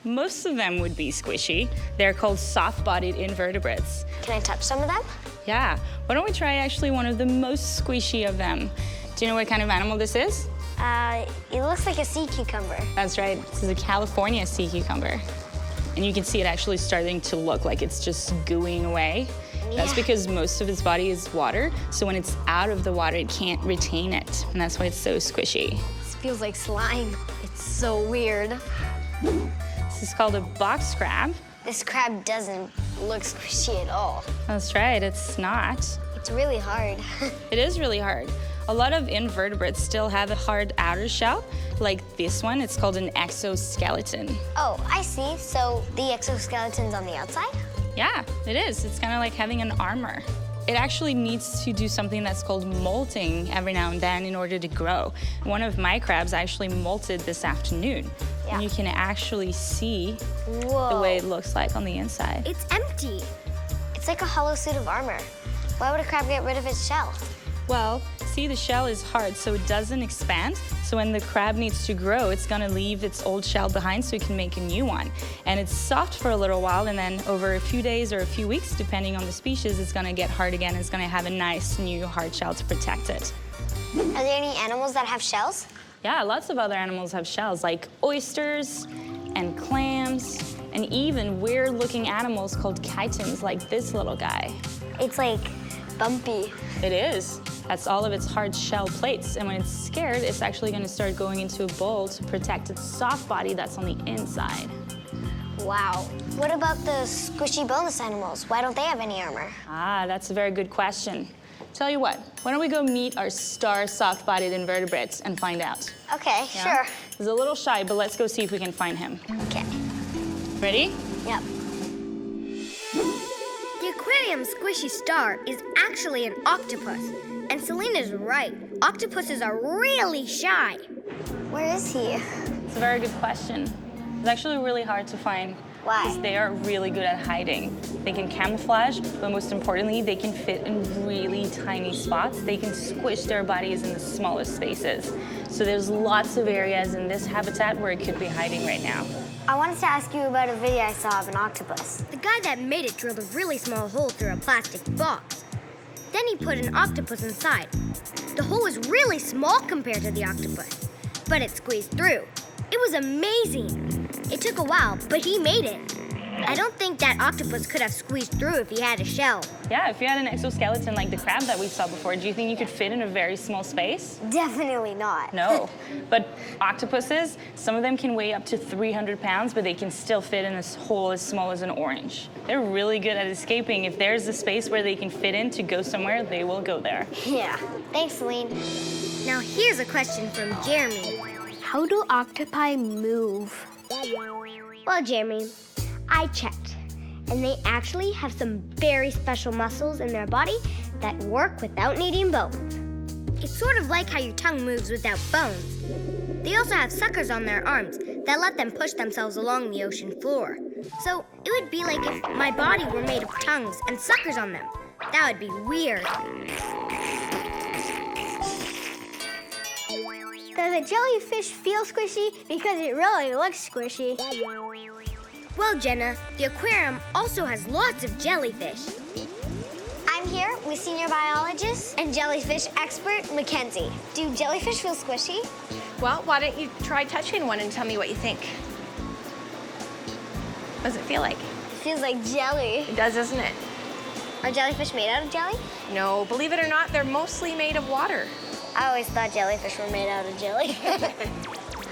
Most of them would be squishy. They're called soft-bodied invertebrates. Can I touch some of them? Yeah. Why don't we try actually one of the most squishy of them? Do you know what kind of animal this is? It looks like a sea cucumber. That's right. This is a California sea cucumber. And you can see it actually starting to look like it's just gooing away. Yeah. That's because most of its body is water, so when it's out of the water, it can't retain it, and that's why it's so squishy. This feels like slime. It's so weird. This is called a box crab. This crab doesn't look squishy at all. That's right, it's not. It's really hard. It is really hard. A lot of invertebrates still have a hard outer shell, like this one. It's called an exoskeleton. Oh, I see. So the exoskeleton's on the outside? Yeah, it is. It's kind of like having an armor. it actually needs to do something that's called molting every now and then in order to grow. One of my crabs actually molted this afternoon. Yeah. And you can actually see Whoa. the way it looks like on the inside. It's empty. It's like a hollow suit of armor. Why would a crab get rid of its shell? Well, see, the shell is hard, so it doesn't expand. So when the crab needs to grow, it's gonna leave its old shell behind so it can make a new one. And it's soft for a little while, and then over a few days or a few weeks, depending on the species, it's gonna get hard again. It's gonna have a nice new hard shell to protect it. Are there any animals that have shells? Yeah, lots of other animals have shells, like oysters and clams, and even weird-looking animals called chitons, like this little guy. It's like bumpy. It is. That's all of its hard shell plates. And when it's scared, it's actually going to start going into a bowl to protect its soft body that's on the inside. Wow. What about the squishy boneless animals? Why don't they have any armor? Ah, that's a very good question. Tell you what, why don't we go meet our star soft-bodied invertebrates and find out? Okay, sure. He's a little shy, but let's go see if we can find him. Okay. Ready? Yep. The aquarium squishy star is actually an octopus. And Selena's right. Octopuses are really shy. Where is he? It's a very good question. It's actually really hard to find. Why? Because they are really good at hiding. They can camouflage, but most importantly, they can fit in really tiny spots. They can squish their bodies in the smallest spaces. So there's lots of areas in this habitat where it could be hiding right now. I wanted to ask you about a video I saw of an octopus. The guy that made it drilled a really small hole through a plastic box. Then he put an octopus inside. The hole was really small compared to the octopus, but it squeezed through. It was amazing. It took a while, but he made it. I don't think that octopus could have squeezed through if he had a shell. Yeah, if you had an exoskeleton like the crab that we saw before, do you think you could fit in a very small space? Definitely not. No, but octopuses, some of them can weigh up to 300 pounds, but they can still fit in a hole as small as an orange. They're really good at escaping. If there's a space where they can fit in to go somewhere, they will go there. Yeah. Thanks, Celine. Now here's a question from Jeremy. How do octopi move? Well, Jeremy, I checked, and they actually have some very special muscles in their body that work without needing bones. It's sort of like how your tongue moves without bones. They also have suckers on their arms that let them push themselves along the ocean floor. So it would be like if my body were made of tongues and suckers on them. That would be weird. Does a jellyfish feel squishy? Because it really looks squishy. Well, Jenna, the aquarium also has lots of jellyfish. I'm here with senior biologist and jellyfish expert, Mackenzie. Do jellyfish feel squishy? Well, why don't you try touching one and tell me what you think? What does it feel like? It feels like jelly. It does, doesn't it? Are jellyfish made out of jelly? No, believe it or not, they're mostly made of water. I always thought jellyfish were made out of jelly.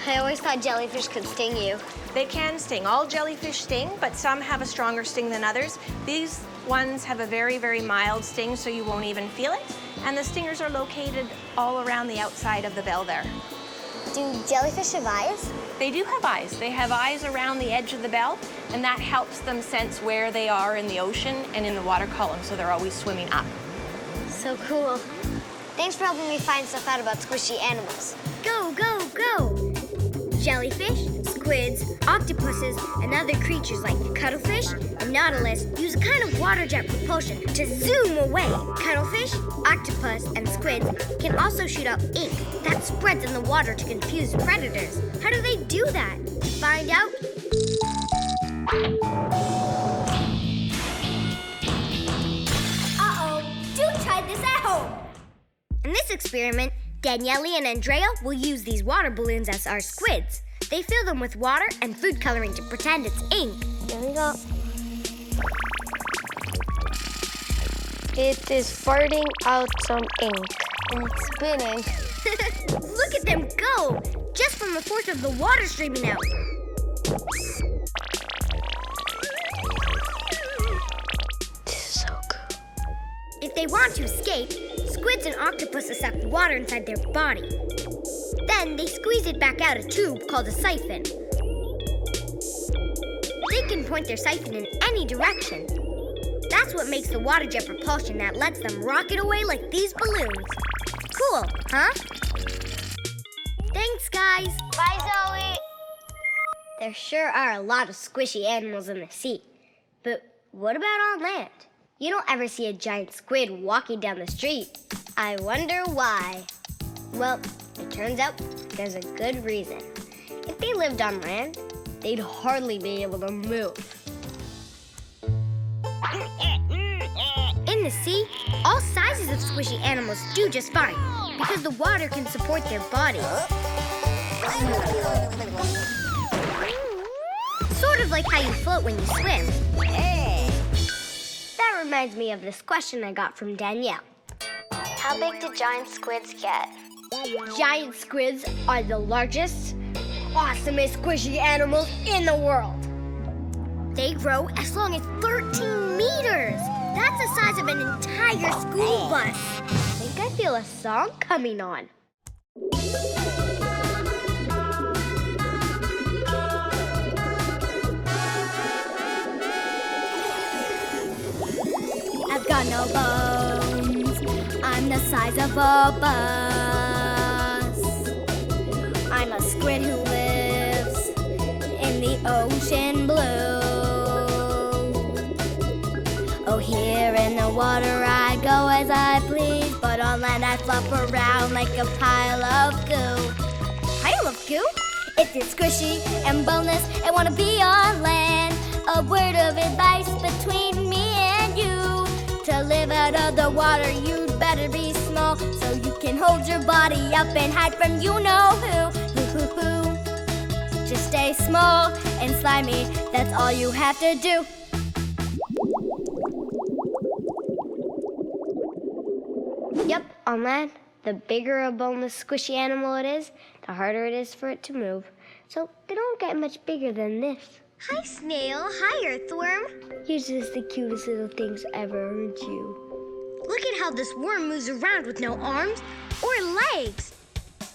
I always thought jellyfish could sting you. They can sting. All jellyfish sting, but some have a stronger sting than others. These ones have a very, very mild sting, so you won't even feel it. And the stingers are located all around the outside of the bell there. Do jellyfish have eyes? They do have eyes. They have eyes around the edge of the bell, and that helps them sense where they are in the ocean and in the water column, so they're always swimming up. So cool. Thanks for helping me find stuff out about squishy animals. Go, go, go! Jellyfish, squids, octopuses, and other creatures like cuttlefish and nautilus use a kind of water jet propulsion to zoom away. Cuttlefish, octopus, and squids can also shoot out ink that spreads in the water to confuse predators. How do they do that? Find out. Uh-oh, do try this at home. In this experiment, Daniele and Andrea will use these water balloons as our squids. They fill them with water and food coloring to pretend it's ink. Here we go. It is farting out some ink. And it's spinning. Look at them go! Just from the force of the water streaming out. This is so cool. If they want to escape, squids and octopuses suck water inside their body. Then they squeeze it back out a tube called a siphon. They can point their siphon in any direction. That's what makes the water jet propulsion that lets them rocket away like these balloons. Cool, huh? Thanks, guys. Bye, Zoe. There sure are a lot of squishy animals in the sea. But what about on land? You don't ever see a giant squid walking down the street. I wonder why. Well, it turns out there's a good reason. If they lived on land, they'd hardly be able to move. In the sea, all sizes of squishy animals do just fine because the water can support their bodies. Sort of like how you float when you swim. Hey! That reminds me of this question I got from Danielle. How big do giant squids get? Giant squids are the largest, awesomest squishy animals in the world. They grow as long as 13 meters. That's the size of an entire school bus. I think I feel a song coming on. I've got no bones. I'm the size of a bus. I'm a squid who lives in the ocean blue. Oh, here in the water I go as I please, but on land I flop around like a pile of goo. Pile of goo? If you're squishy and boneless and want to be on land, a word of advice between me and you. To live out of the water, you'd better be small, so you can hold your body up and hide from you-know-who. Hoo-hoo-hoo. Just stay small and slimy, that's all you have to do. Yep, on land, the bigger a boneless squishy animal it is, the harder it is for it to move. So they don't get much bigger than this. Hi, snail. Hi, earthworm. You're just the cutest little things ever, aren't you? Look at how this worm moves around with no arms or legs.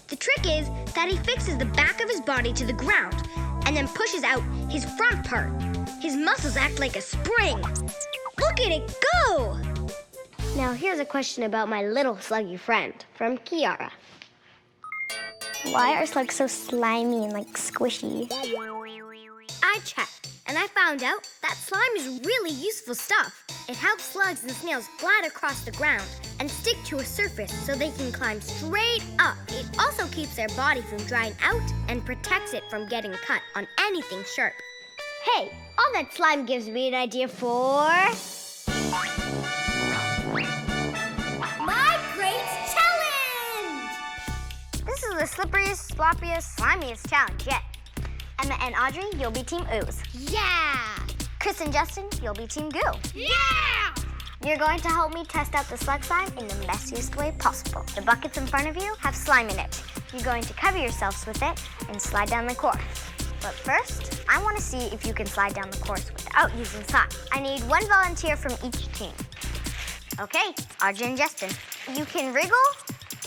The trick is that he fixes the back of his body to the ground and then pushes out his front part. His muscles act like a spring. Look at it go! Now here's a question about my little sluggy friend from Kiara. Why are slugs so slimy and like squishy? I checked, and I found out that slime is really useful stuff. It helps slugs and snails glide across the ground and stick to a surface so they can climb straight up. It also keeps their body from drying out and protects it from getting cut on anything sharp. Hey, all that slime gives me an idea for... My Great Challenge! This is the slippiest, sloppiest, slimiest challenge yet. Emma and Audrey, you'll be Team Ooze. Yeah! Chris and Justin, you'll be Team Goo. Yeah! You're going to help me test out the slug slime in the messiest way possible. The buckets in front of you have slime in it. You're going to cover yourselves with it and slide down the course. But first, I want to see if you can slide down the course without using slime. I need one volunteer from each team. Okay, Audrey and Justin. You can wriggle,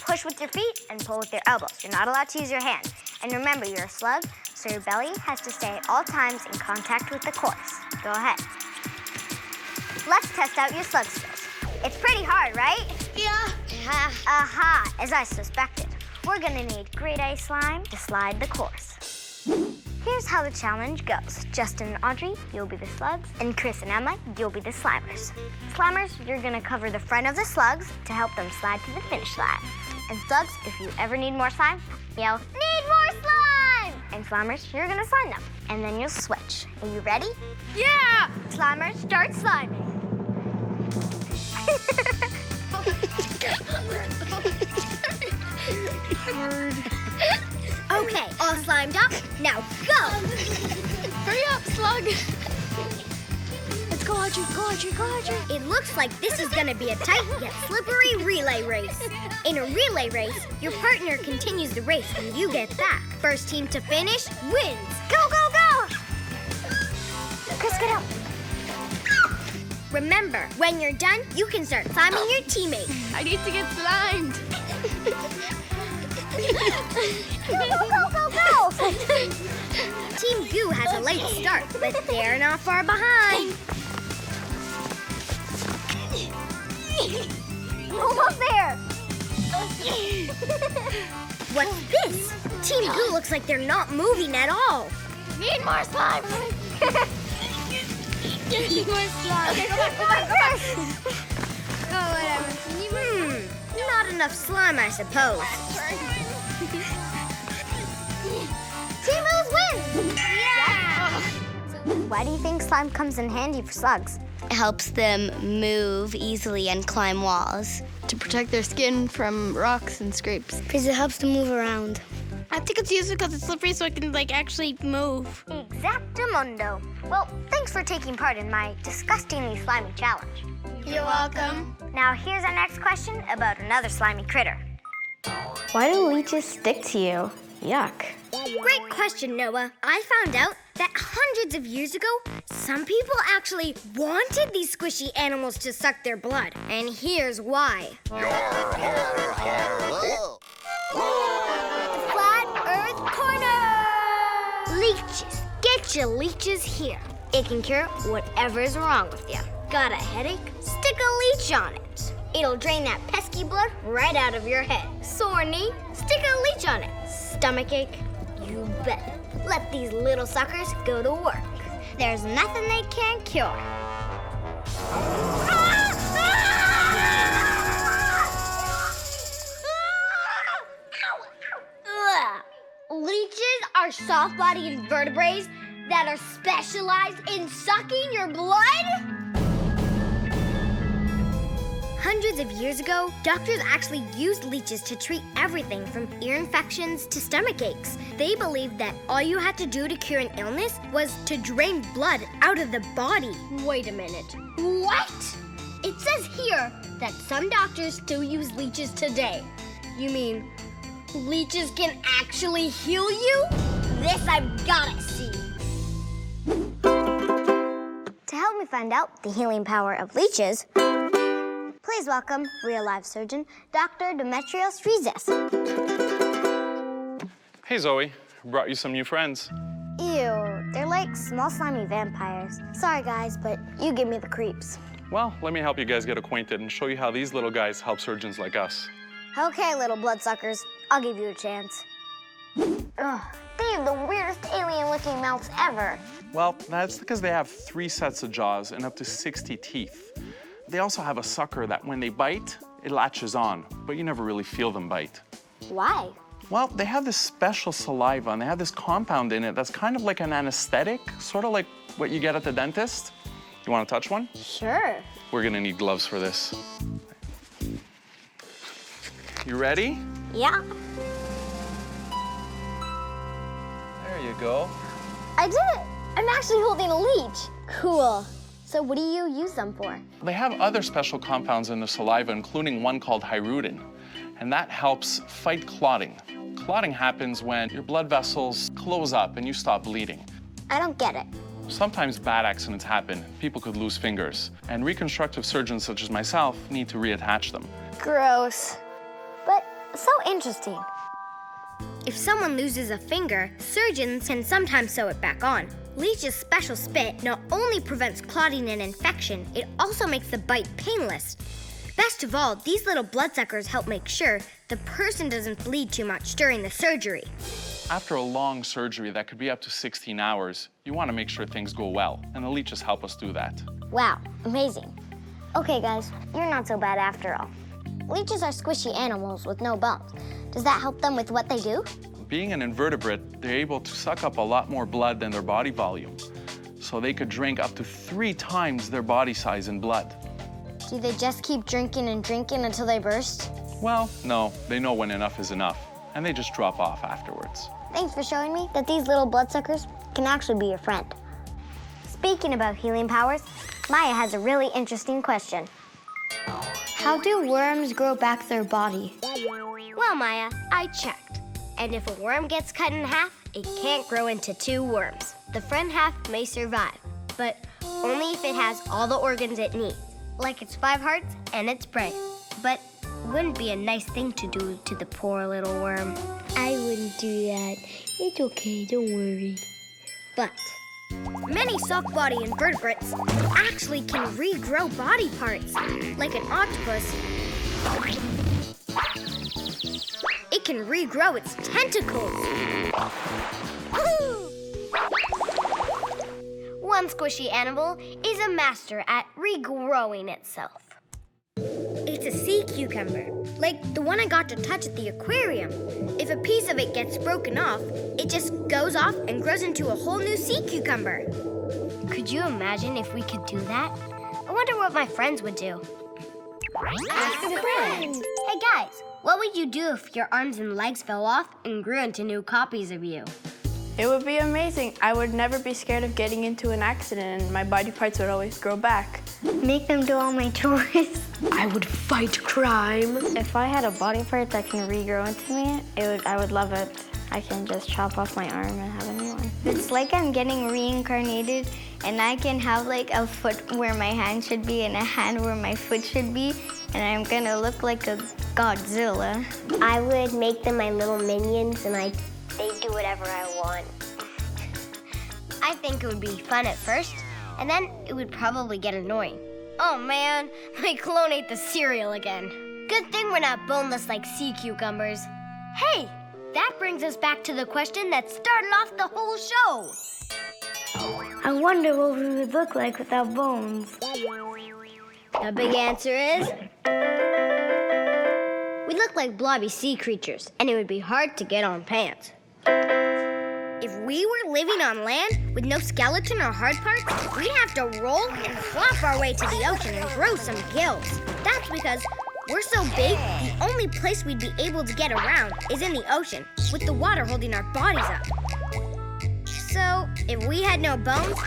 push with your feet, and pull with your elbows. You're not allowed to use your hands. And remember, you're a slug, so your belly has to stay at all times in contact with the course. Go ahead. Let's test out your slug skills. It's pretty hard, right? Yeah. Aha, as I suspected. We're gonna need grade A slime to slide the course. Here's how the challenge goes. Justin and Audrey, you'll be the slugs, and Chris and Emma, you'll be the slimers. Slimers, you're gonna cover the front of the slugs to help them slide to the finish line. And slugs, if you ever need more slime, yell, "Need more slime!" And slimers, you're gonna slime them. And then you'll switch. Are you ready? Yeah! Slimers, start sliming. Okay, all slimed up. Now go! Hurry up, slug! Let's go, Audrey, go, Audrey, go, Audrey. It looks like this is gonna be a tight yet slippery relay race. In a relay race, your partner continues the race when you get back. First team to finish wins. Go, go, go! Chris, get out. Remember, when you're done, you can start sliming your teammate. I need to get slimed. Go, go, go, go! Team Goo has a late start, but they're not far behind. Almost there. What's this? Team Goo looks like they're not moving at all. Need more slime. Need more slime. Okay, go back. Oh, whatever. Not enough slime, I suppose. Team Ooze wins! Yeah! Why do you think slime comes in handy for slugs? It helps them move easily and climb walls. To protect their skin from rocks and scrapes. Because it helps them move around. I think it's useful because it's slippery so it can, actually move. Exactamundo. Well, thanks for taking part in my disgustingly slimy challenge. You're welcome. Now here's our next question about another slimy critter. Why do leeches stick to you? Yuck. Great question, Noah. I found out that hundreds of years ago, some people actually wanted these squishy animals to suck their blood. And here's why. Flat Earth Corner! Leeches. Get your leeches here. It can cure whatever's wrong with you. Got a headache? Stick a leech on it. It'll drain that pesky blood right out of your head. Sore knee? Stick a leech on it. Stomachache? You bet. Let these little suckers go to work. There's nothing they can't cure. Leeches are soft-bodied invertebrates that are specialized in sucking your blood? Hundreds of years ago, doctors actually used leeches to treat everything from ear infections to stomach aches. They believed that all you had to do to cure an illness was to drain blood out of the body. Wait a minute. What? It says here that some doctors still use leeches today. You mean leeches can actually heal you? This I've gotta see. To help me find out the healing power of leeches, please welcome real-life surgeon, Dr. Demetrios Rizes. Hey, Zoe. Brought you some new friends. Ew, they're like small slimy vampires. Sorry, guys, but you give me the creeps. Well, let me help you guys get acquainted and show you how these little guys help surgeons like us. Okay, little bloodsuckers, I'll give you a chance. Ugh, they have the weirdest alien-looking mouths ever. Well, that's because they have 3 sets of jaws and up to 60 teeth. They also have a sucker that when they bite, it latches on, but you never really feel them bite. Why? Well, they have this special saliva, and they have this compound in it that's kind of like an anesthetic, sort of like what you get at the dentist. You want to touch one? Sure. We're gonna need gloves for this. You ready? Yeah. There you go. I did it! I'm actually holding a leech. Cool. So what do you use them for? They have other special compounds in the saliva, including one called hirudin, and that helps fight clotting. Clotting happens when your blood vessels close up and you stop bleeding. I don't get it. Sometimes bad accidents happen. People could lose fingers, and reconstructive surgeons such as myself need to reattach them. Gross. But so interesting. If someone loses a finger, surgeons can sometimes sew it back on. Leech's special spit not only prevents clotting and infection, it also makes the bite painless. Best of all, these little bloodsuckers help make sure the person doesn't bleed too much during the surgery. After a long surgery that could be up to 16 hours, you want to make sure things go well, and the leeches help us do that. Wow, amazing. Okay, guys, you're not so bad after all. Leeches are squishy animals with no bones. Does that help them with what they do? Being an invertebrate, they're able to suck up a lot more blood than their body volume. So they could drink up to 3 times their body size in blood. Do they just keep drinking and drinking until they burst? Well, no, they know when enough is enough, and they just drop off afterwards. Thanks for showing me that these little bloodsuckers can actually be your friend. Speaking about healing powers, Maya has a really interesting question. How do worms grow back their body? Well, Maya, I checked. And if a worm gets cut in half, it can't grow into 2 worms. The front half may survive, but only if it has all the organs it needs, like its 5 hearts and its brain. But wouldn't be a nice thing to do to the poor little worm. I wouldn't do that. It's okay, don't worry. But Many soft-body invertebrates actually can regrow body parts, like an octopus. It can regrow its tentacles. One squishy animal is a master at regrowing itself. It's a sea cucumber, like the one I got to touch at the aquarium. If a piece of it gets broken off, it just goes off and grows into a whole new sea cucumber. Could you imagine if we could do that? I wonder what my friends would do. Ask a friend. Hey guys, what would you do if your arms and legs fell off and grew into new copies of you? It would be amazing. I would never be scared of getting into an accident and my body parts would always grow back. Make them do all my chores. I would fight crime. If I had a body part that can regrow into me, I would love it. I can just chop off my arm and have a new one. It's like I'm getting reincarnated and I can have like a foot where my hand should be and a hand where my foot should be, and I'm gonna look like a Godzilla. I would make them my little minions and they do whatever I want. I think it would be fun at first, and then it would probably get annoying. Oh man, my clone ate the cereal again. Good thing we're not boneless like sea cucumbers. Hey, that brings us back to the question that started off the whole show. I wonder what we would look like without bones. The big answer is... we look like blobby sea creatures, and it would be hard to get on pants. If we were living on land with no skeleton or hard parts, we'd have to roll and flop our way to the ocean and grow some gills. That's because we're so big, the only place we'd be able to get around is in the ocean, with the water holding our bodies up. So, if we had no bones,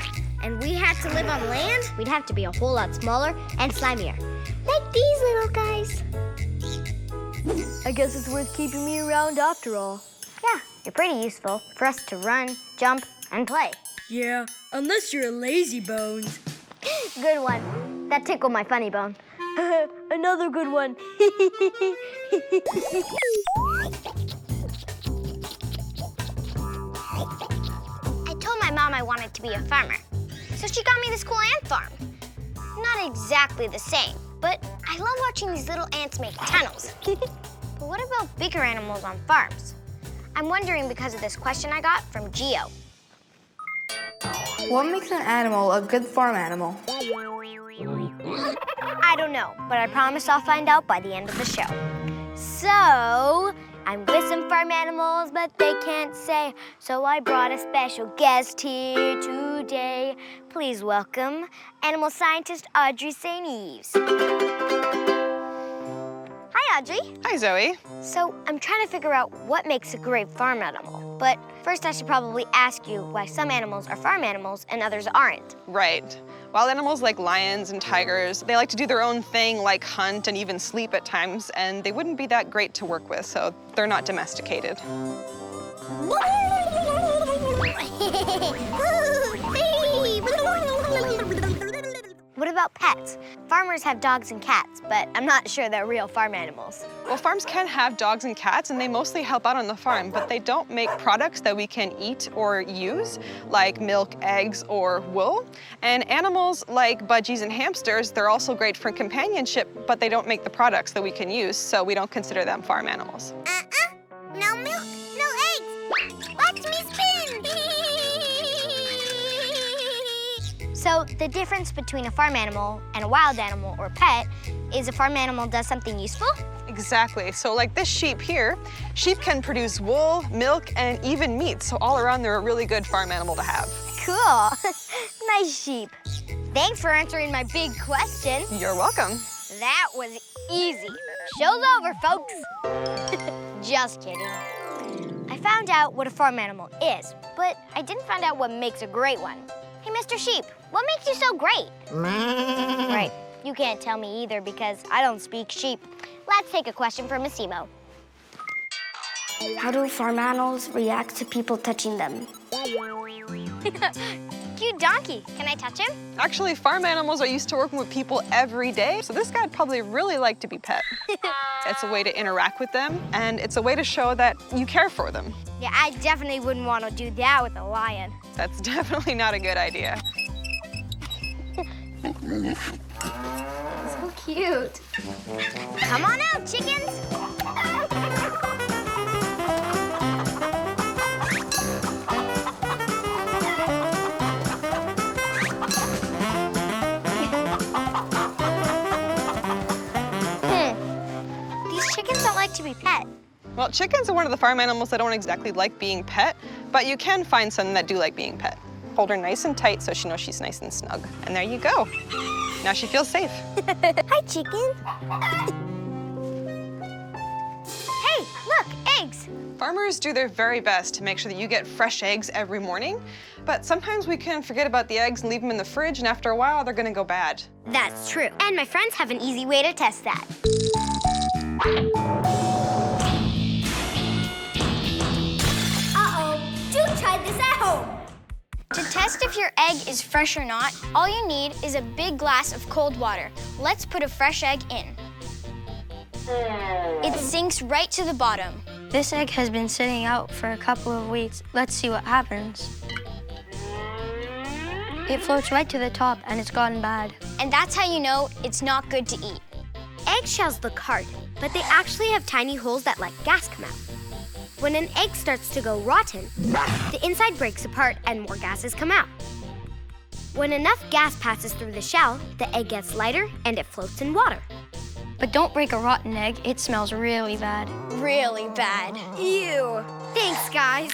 and we had to live on land, we'd have to be a whole lot smaller and slimier. Like these little guys. I guess it's worth keeping me around after all. Yeah, you're pretty useful for us to run, jump, and play. Yeah, unless you're a lazy bones. Good one. That tickled my funny bone. Another good one. I told my mom I wanted to be a farmer, so she got me this cool ant farm. Not exactly the same, but I love watching these little ants make tunnels. But what about bigger animals on farms? I'm wondering because of this question I got from Geo. What makes an animal a good farm animal? I don't know, but I promise I'll find out by the end of the show. So, I'm with some farm animals, but they can't say, so I brought a special guest here today. Please welcome animal scientist Audrey St. Eves. Hi, Audrey. Hi, Zoe. So, I'm trying to figure out what makes a great farm animal. But first, I should probably ask you why some animals are farm animals and others aren't. Right. Wild animals like lions and tigers, they like to do their own thing, like hunt and even sleep at times, and they wouldn't be that great to work with, so they're not domesticated. What about pets? Farmers have dogs and cats, but I'm not sure they're real farm animals. Well, farms can have dogs and cats, and they mostly help out on the farm, but they don't make products that we can eat or use, like milk, eggs, or wool. And animals like budgies and hamsters, they're also great for companionship, but they don't make the products that we can use, so we don't consider them farm animals. No milk, no eggs. Watch me spin. So the difference between a farm animal and a wild animal or pet is a farm animal does something useful? Exactly. So like this sheep here, sheep can produce wool, milk, and even meat. So all around, they're a really good farm animal to have. Cool. Nice sheep. Thanks for answering my big question. You're welcome. That was easy. Show's over, folks. Just kidding. I found out what a farm animal is, but I didn't find out what makes a great one. Hey, Mr. Sheep, what makes you so great? Right, you can't tell me either because I don't speak sheep. Let's take a question from Massimo. How do farm animals react to people touching them? cute donkey. Can I touch him? Actually, farm animals are used to working with people every day, so this guy'd probably really like to be pet. It's a way to interact with them, and it's a way to show that you care for them. Yeah, I definitely wouldn't want to do that with a lion. That's definitely not a good idea. So cute. Come on out, chickens. These chickens don't like to be pet. Well, chickens are one of the farm animals that don't exactly like being pet, but you can find some that do like being pet. Hold her nice and tight so she knows she's nice and snug. And there you go. Now she feels safe. Hi, chicken. Hey, look, eggs. Farmers do their very best to make sure that you get fresh eggs every morning, but sometimes we can forget about the eggs and leave them in the fridge, and after a while, they're gonna go bad. That's true. And my friends have an easy way to test that. Uh-oh, do try this at home. To test if your egg is fresh or not, all you need is a big glass of cold water. Let's put a fresh egg in. It sinks right to the bottom. This egg has been sitting out for a couple of weeks. Let's see what happens. It floats right to the top and it's gotten bad. And that's how you know it's not good to eat. Eggshells look hard, but they actually have tiny holes that let gas come out. When an egg starts to go rotten, the inside breaks apart and more gases come out. When enough gas passes through the shell, the egg gets lighter and it floats in water. But don't break a rotten egg. It smells really bad. Really bad. Ew. Thanks, guys.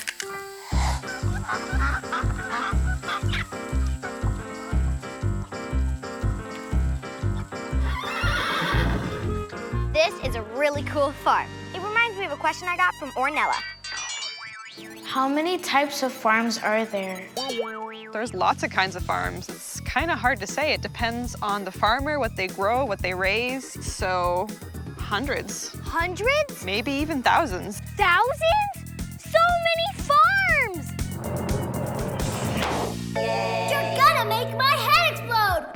This is a really cool farm. It reminds me of a question I got from Ornella. How many types of farms are there? There's lots of kinds of farms. It's kind of hard to say. It depends on the farmer, what they grow, what they raise. So, hundreds. Hundreds? Maybe even thousands. Thousands? So many farms! You're gonna make my head explode!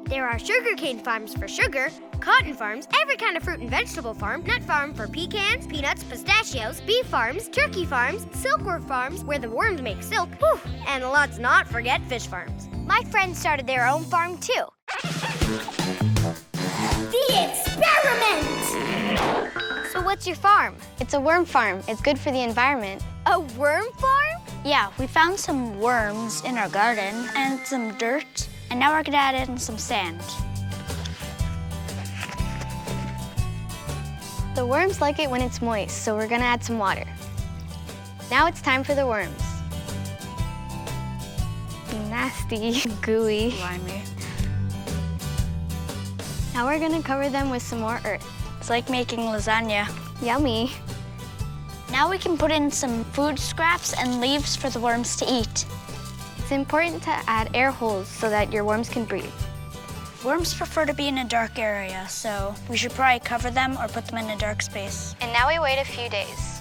There are sugarcane farms for sugar, cotton farms, every kind of fruit and vegetable farm, nut farm for pecans, peanuts, pistachios, bee farms, turkey farms, silkworm farms where the worms make silk, whew, and let's not forget fish farms. My friends started their own farm too. The experiment! So what's your farm? It's a worm farm. It's good for the environment. A worm farm? Yeah, we found some worms in our garden and some dirt, and now we're gonna add in some sand. The worms like it when it's moist, so we're gonna add some water. Now it's time for the worms. Nasty, gooey. Slimy. Now we're gonna cover them with some more earth. It's like making lasagna. Yummy. Now we can put in some food scraps and leaves for the worms to eat. It's important to add air holes so that your worms can breathe. Worms prefer to be in a dark area, so we should probably cover them or put them in a dark space. And now we wait a few days.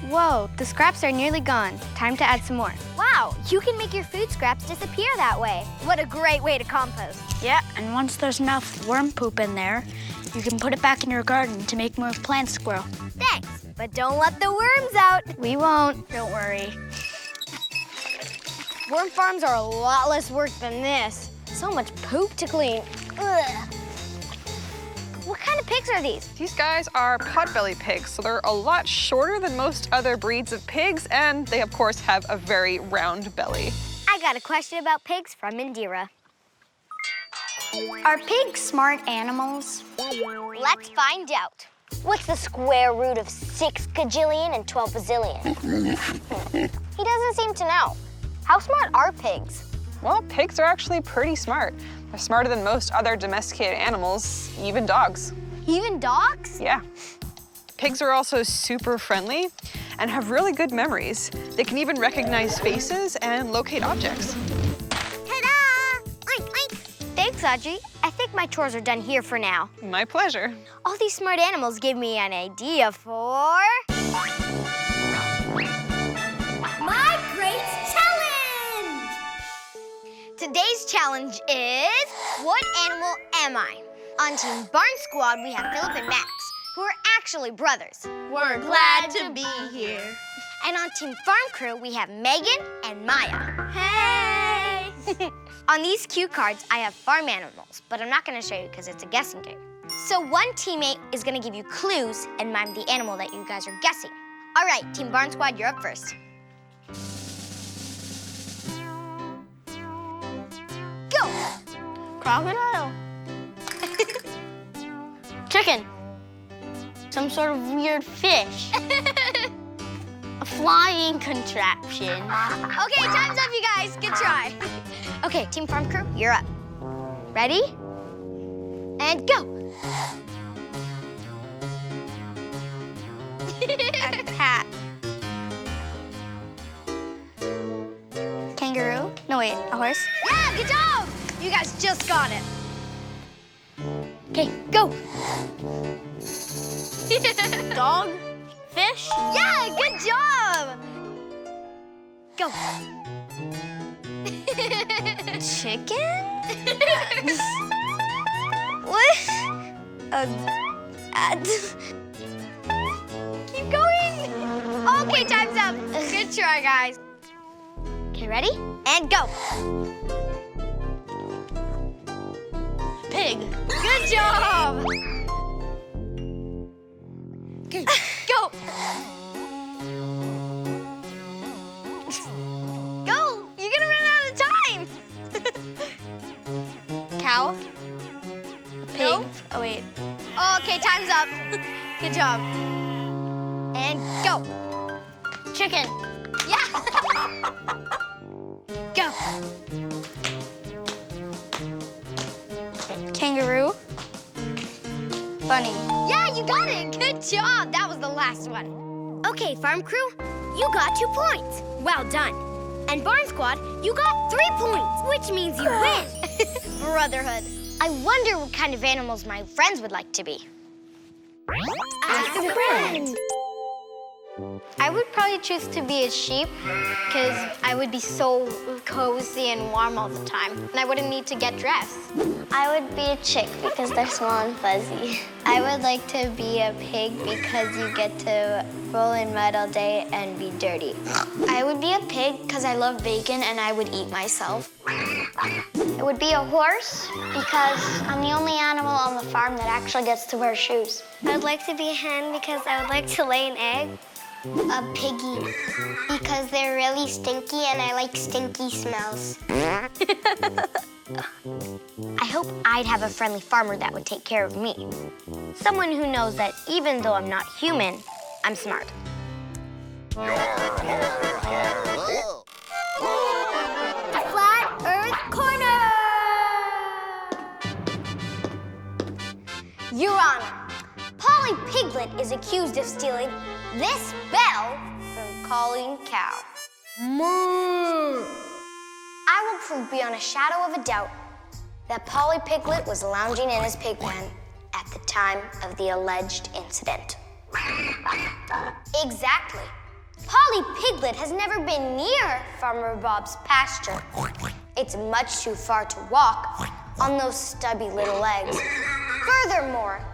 Whoa, the scraps are nearly gone. Time to add some more. Wow, you can make your food scraps disappear that way. What a great way to compost. Yeah, and once there's enough worm poop in there, you can put it back in your garden to make more plants grow. Thanks, but don't let the worms out. We won't. Don't worry. Worm farms are a lot less work than this. So much poop to clean. Ugh. What kind of pigs are these? These guys are potbelly pigs, so they're a lot shorter than most other breeds of pigs, and they, of course, have a very round belly. I got a question about pigs from Indira. Are pigs smart animals? Let's find out. What's the square root of 6 gajillion and 12 bazillion? He doesn't seem to know. How smart are pigs? Well, pigs are actually pretty smart. They're smarter than most other domesticated animals, even dogs. Even dogs? Yeah. Pigs are also super friendly and have really good memories. They can even recognize faces and locate objects. Ta-da! Oink, oink. Thanks, Audrey. I think my chores are done here for now. My pleasure. All these smart animals give me an idea for... my great challenge! Today's challenge is, what animal am I? On Team Barn Squad, we have Philip and Max, who are actually brothers. We're glad to be here. And on Team Farm Crew, we have Megan and Maya. Hey! On these cue cards, I have farm animals, but I'm not gonna show you because it's a guessing game. So one teammate is gonna give you clues and mime the animal that you guys are guessing. All right, Team Barn Squad, you're up first. Go! Crocodile. Chicken. Some sort of weird fish. A flying contraption. Okay, time's up, you guys. Good try. Okay, Team Farm Crew, you're up. Ready? And go. A cat. Kangaroo? No, wait, a horse? Yeah, good job! You guys just got it. Okay, go. Dog? Fish? Yeah, good job! Go. Chicken? What? Keep going. Okay, time's up. Good try, guys. Okay, ready? And go. Pig. Good job. Okay, go. Go. You're gonna run out of time. Cow? Pig? No. Oh, wait. Okay, time's up. Good job. And go. Chicken. Yeah. Go. Kangaroo? Bunny. Yeah, you got it. Good job. That was the last one. Okay, Farm Crew, you got 2 points. Well done. And Barn Squad, you got 3 points, which means you win. Brotherhood. I wonder what kind of animals my friends would like to be. Ask a friend. I would probably choose to be a sheep because I would be so cozy and warm all the time, and I wouldn't need to get dressed. I would be a chick because they're small and fuzzy. I would like to be a pig because you get to roll in mud all day and be dirty. I would be a pig because I love bacon and I would eat myself. It would be a horse because I'm the only animal on the farm that actually gets to wear shoes. I would like to be a hen because I would like to lay an egg. A piggy because they're really stinky and I like stinky smells. I hope I'd have a friendly farmer that would take care of me. Someone who knows that even though I'm not human, I'm smart. Flat Earth Corner! Your Honor, Polly Piglet is accused of stealing this bell from Calling Cow. Moo! I will prove beyond a shadow of a doubt that Polly Piglet was lounging in his pig pen at the time of the alleged incident. Exactly. Polly Piglet has never been near Farmer Bob's pasture. It's much too far to walk on those stubby little legs. Furthermore,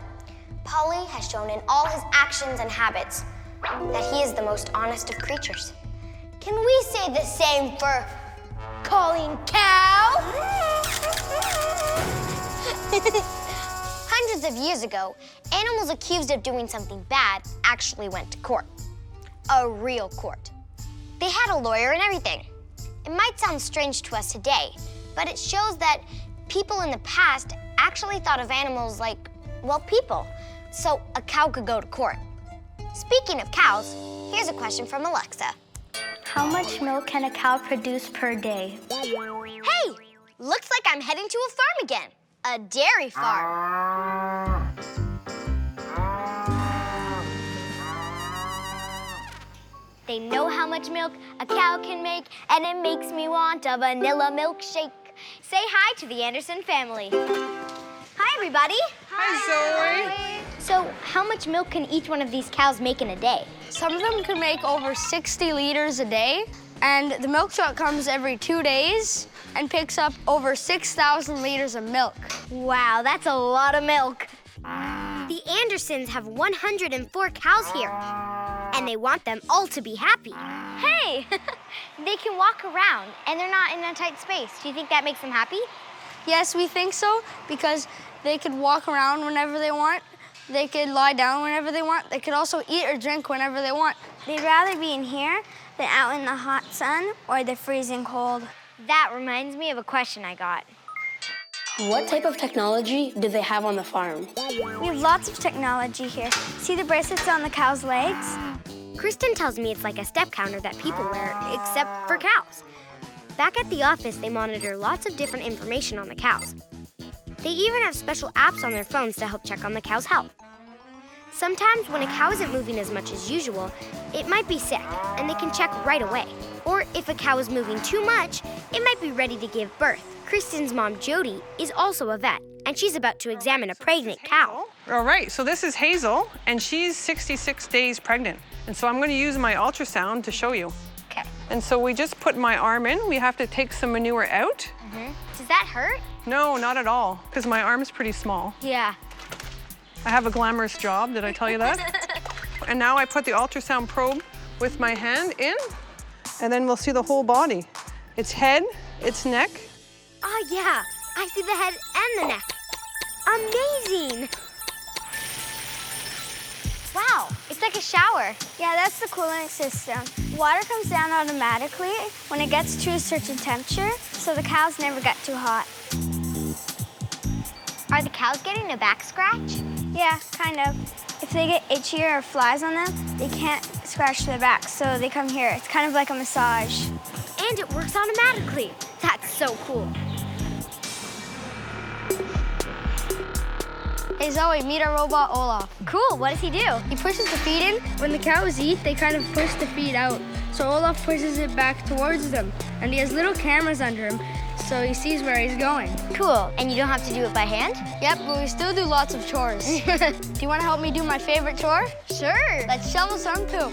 Polly has shown in all his actions and habits that he is the most honest of creatures. Can we say the same for Calling Cow? Hundreds of years ago, animals accused of doing something bad actually went to court. A real court. They had a lawyer and everything. It might sound strange to us today, but it shows that people in the past actually thought of animals like, well, people. So a cow could go to court. Speaking of cows, here's a question from Alexa. How much milk can a cow produce per day? Hey, looks like I'm heading to a farm again. A dairy farm. They know how much milk a cow can make, and it makes me want a vanilla milkshake. Say hi to the Anderson family. Hi, everybody. Hi, Zoe. So, how much milk can each one of these cows make in a day? Some of them can make over 60 liters a day, and the milk truck comes every 2 days, and picks up over 6,000 liters of milk. Wow, that's a lot of milk. The Andersons have 104 cows here, and they want them all to be happy. Hey, they can walk around and they're not in a tight space. Do you think that makes them happy? Yes, we think so, because they could walk around whenever they want. They could lie down whenever they want. They could also eat or drink whenever they want. They'd rather be in here than out in the hot sun or the freezing cold. That reminds me of a question I got. What type of technology do they have on the farm? We have lots of technology here. See the bracelets on the cow's legs? Kristen tells me it's like a step counter that people wear, except for cows. Back at the office, they monitor lots of different information on the cows. They even have special apps on their phones to help check on the cow's health. Sometimes when a cow isn't moving as much as usual, it might be sick, and they can check right away. Or if a cow is moving too much, it might be ready to give birth. Kristen's mom, Jody, is also a vet, and she's about to examine a pregnant cow. All right, so this is Hazel, and she's 66 days pregnant. And so I'm going to use my ultrasound to show you. Okay. And so we just put my arm in. We have to take some manure out. Does that hurt? No, not at all, because my arm's pretty small. Yeah. I have a glamorous job, did I tell you that? And now I put the ultrasound probe with my hand in, and then we'll see the whole body. Its head, its neck. Oh, yeah. I see the head and the neck. Amazing. Wow, it's like a shower. Yeah, that's the cooling system. Water comes down automatically when it gets to a certain temperature, so the cows never get too hot. Are the cows getting a back scratch? Yeah, kind of. If they get itchy or flies on them, they can't scratch their back, so they come here. It's kind of like a massage. And it works automatically. That's so cool. Hey Zoe, meet our robot Olaf. Cool, what does he do? He pushes the feed in. When the cows eat, they kind of push the feed out. So Olaf pushes it back towards them. And he has little cameras under him, so he sees where he's going. Cool, and you don't have to do it by hand? Yep, but we still do lots of chores. Do you want to help me do my favorite chore? Sure. Let's shovel some poop.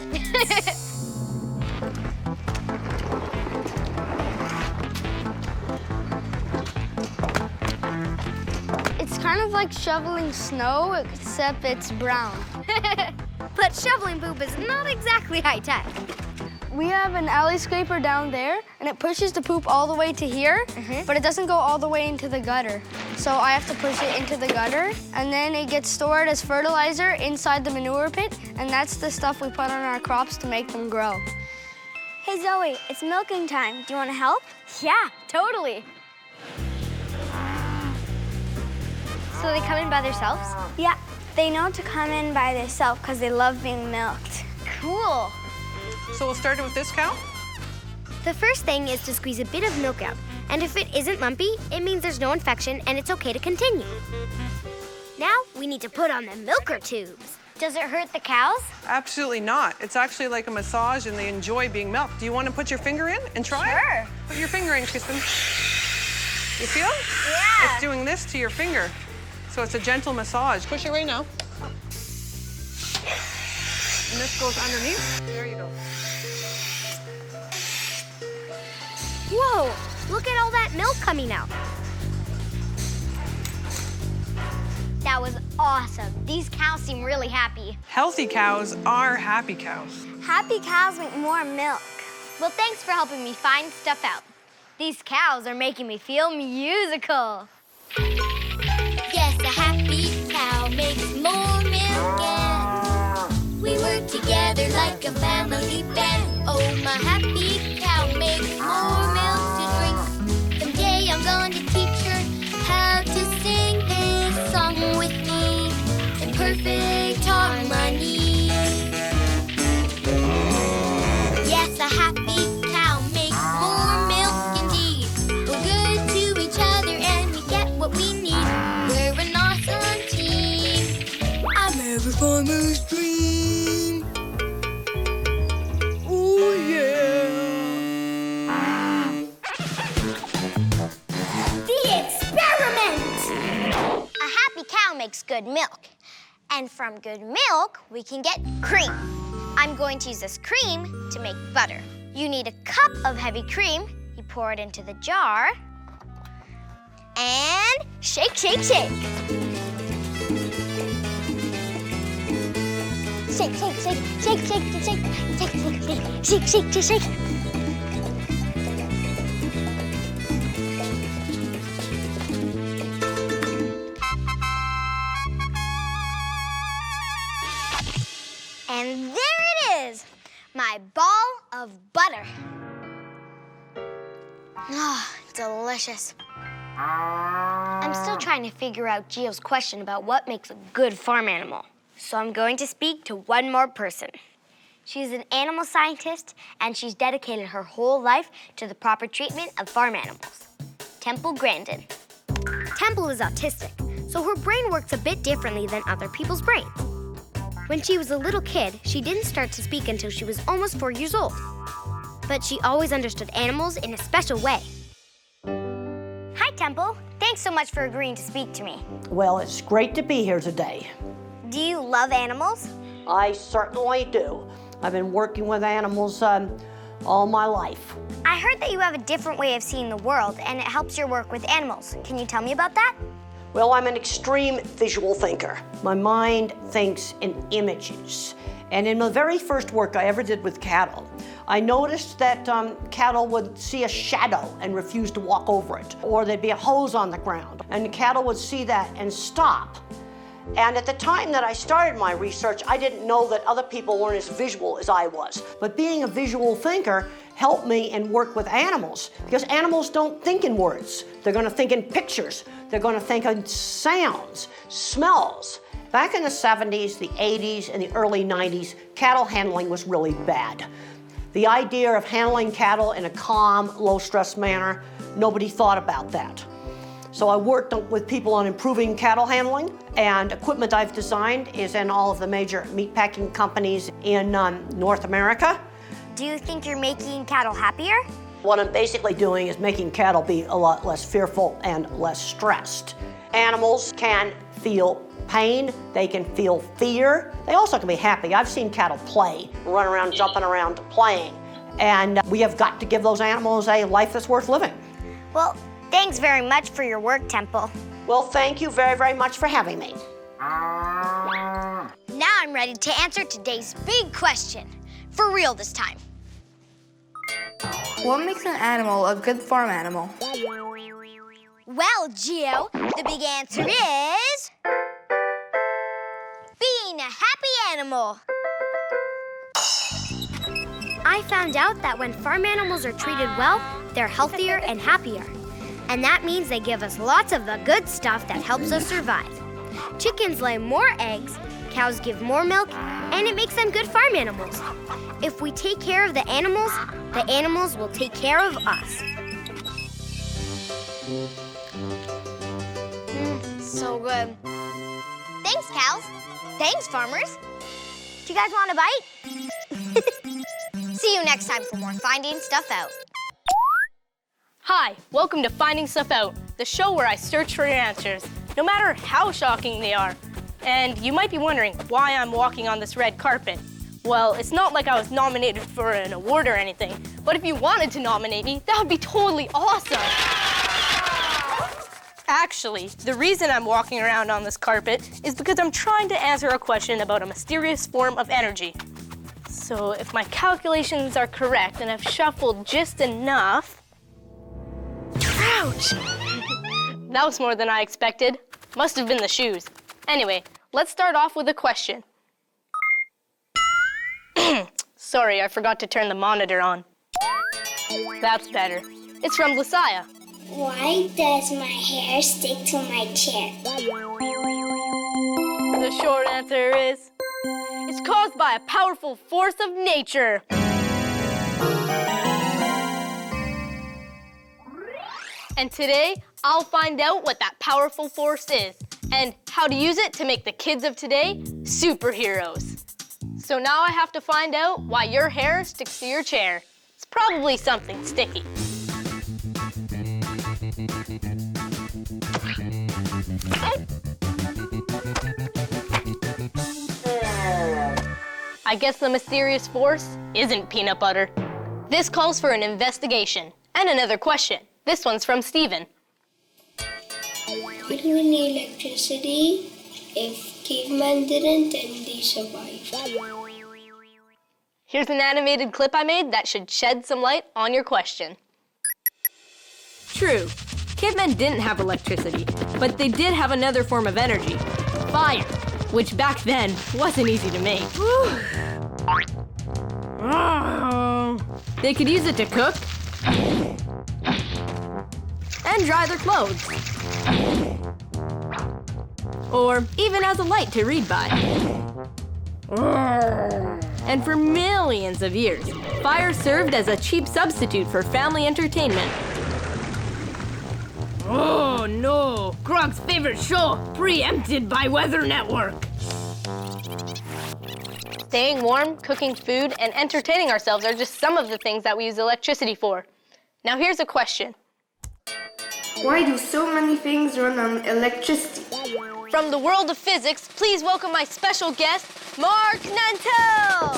It's kind of like shoveling snow, except it's brown. But shoveling poop is not exactly high-tech. We have an alley scraper down there, and it pushes the poop all the way to here, but it doesn't go all the way into the gutter. So I have to push it into the gutter, and then it gets stored as fertilizer inside the manure pit, and that's the stuff we put on our crops to make them grow. Hey Zoe, it's milking time. Do you want to help? Yeah, totally. So they come in by themselves? Yeah, they know to come in by themselves because they love being milked. Cool. So we'll start with this cow? The first thing is to squeeze a bit of milk out. And if it isn't lumpy, it means there's no infection and it's okay to continue. Now we need to put on the milker tubes. Does it hurt the cows? Absolutely not. It's actually like a massage and they enjoy being milked. Do you want to put your finger in and try it? Sure. Put your finger in, Kristen. You feel? Yeah. It's doing this to your finger. So it's a gentle massage. Push it right now. And this goes underneath. There you go. Whoa, look at all that milk coming out. That was awesome. These cows seem really happy. Healthy cows are happy cows. Happy cows make more milk. Well, thanks for helping me find stuff out. These cows are making me feel musical. Yes, a happy cow makes more milk and we work together like a family band. Oh, my happy cow makes more milk to drink. Someday I'm going to teach her how to sing this song with me in perfect harmony. Yes, a happy cow makes more milk indeed. We're good to each other and we get what we need. We're an awesome team. I'm every farmer's dream. Oh, yeah. The experiment! A happy cow makes good milk. And from good milk, we can get cream. I'm going to use this cream to make butter. You need a cup of heavy cream. You pour it into the jar. And shake, shake, shake. Shake, shake, shake, shake, shake, shake, shake, shake, shake, shake, shake. And there it is, my ball of butter. Ah, delicious. I'm still trying to figure out Gio's question about what makes a good farm animal. So I'm going to speak to one more person. She's an animal scientist, and she's dedicated her whole life to the proper treatment of farm animals. Temple Grandin. Temple is autistic, so her brain works a bit differently than other people's brains. When she was a little kid, she didn't start to speak until she was almost 4 years old. But she always understood animals in a special way. Hi, Temple. Thanks so much for agreeing to speak to me. Well, it's great to be here today. Do you love animals? I certainly do. I've been working with animals all my life. I heard that you have a different way of seeing the world, and it helps your work with animals. Can you tell me about that? Well, I'm an extreme visual thinker. My mind thinks in images. And in the very first work I ever did with cattle, I noticed that cattle would see a shadow and refuse to walk over it, or there'd be a hose on the ground, and the cattle would see that and stop. And at the time that I started my research, I didn't know that other people weren't as visual as I was. But being a visual thinker helped me in work with animals, because animals don't think in words. They're gonna think in pictures. They're gonna think in sounds, smells. Back in the 70s, the 80s, and the early 90s, cattle handling was really bad. The idea of handling cattle in a calm, low-stress manner, nobody thought about that. So I worked with people on improving cattle handling, and equipment I've designed is in all of the major meatpacking companies in North America. Do you think you're making cattle happier? What I'm basically doing is making cattle be a lot less fearful and less stressed. Animals can feel pain, they can feel fear. They also can be happy. I've seen cattle play, run around, jumping around, playing. And we have got to give those animals a life that's worth living. Well, thanks very much for your work, Temple. Well, thank you very, very much for having me. Now I'm ready to answer today's big question. For real this time. What makes an animal a good farm animal? Well, Gio, the big answer is... being a happy animal. I found out that when farm animals are treated well, they're healthier and happier. And that means they give us lots of the good stuff that helps us survive. Chickens lay more eggs, cows give more milk, and it makes them good farm animals. If we take care of the animals will take care of us. So good. Thanks, cows. Thanks, farmers. Do you guys want a bite? See you next time for more Finding Stuff Out. Hi, welcome to Finding Stuff Out, the show where I search for your answers, no matter how shocking they are. And you might be wondering why I'm walking on this red carpet. Well, it's not like I was nominated for an award or anything, but if you wanted to nominate me, that would be totally awesome. Actually, the reason I'm walking around on this carpet is because I'm trying to answer a question about a mysterious form of energy. So if my calculations are correct and I've shuffled just enough... Ouch! That was more than I expected. Must have been the shoes. Anyway, let's start off with a question. Sorry, I forgot to turn the monitor on. That's better. It's from Lucia. Why does my hair stick to my chair? The short answer is, it's caused by a powerful force of nature. And today, I'll find out what that powerful force is and how to use it to make the kids of today superheroes. So now I have to find out why your hair sticks to your chair. It's probably something sticky. I guess the mysterious force isn't peanut butter. This calls for an investigation and another question. This one's from Steven. Why do we need electricity? If cavemen didn't, then they survived. Here's an animated clip I made that should shed some light on your question. True, cavemen didn't have electricity, but they did have another form of energy, fire, which back then wasn't easy to make. They could use it to cook and dry their clothes, or even as a light to read by. And for millions of years, fire served as a cheap substitute for family entertainment. Oh no! Grog's favorite show, preempted by Weather Network. Staying warm, cooking food, and entertaining ourselves are just some of the things that we use electricity for. Now here's a question. Why do so many things run on electricity? From the world of physics, please welcome my special guest, Mark Nantel!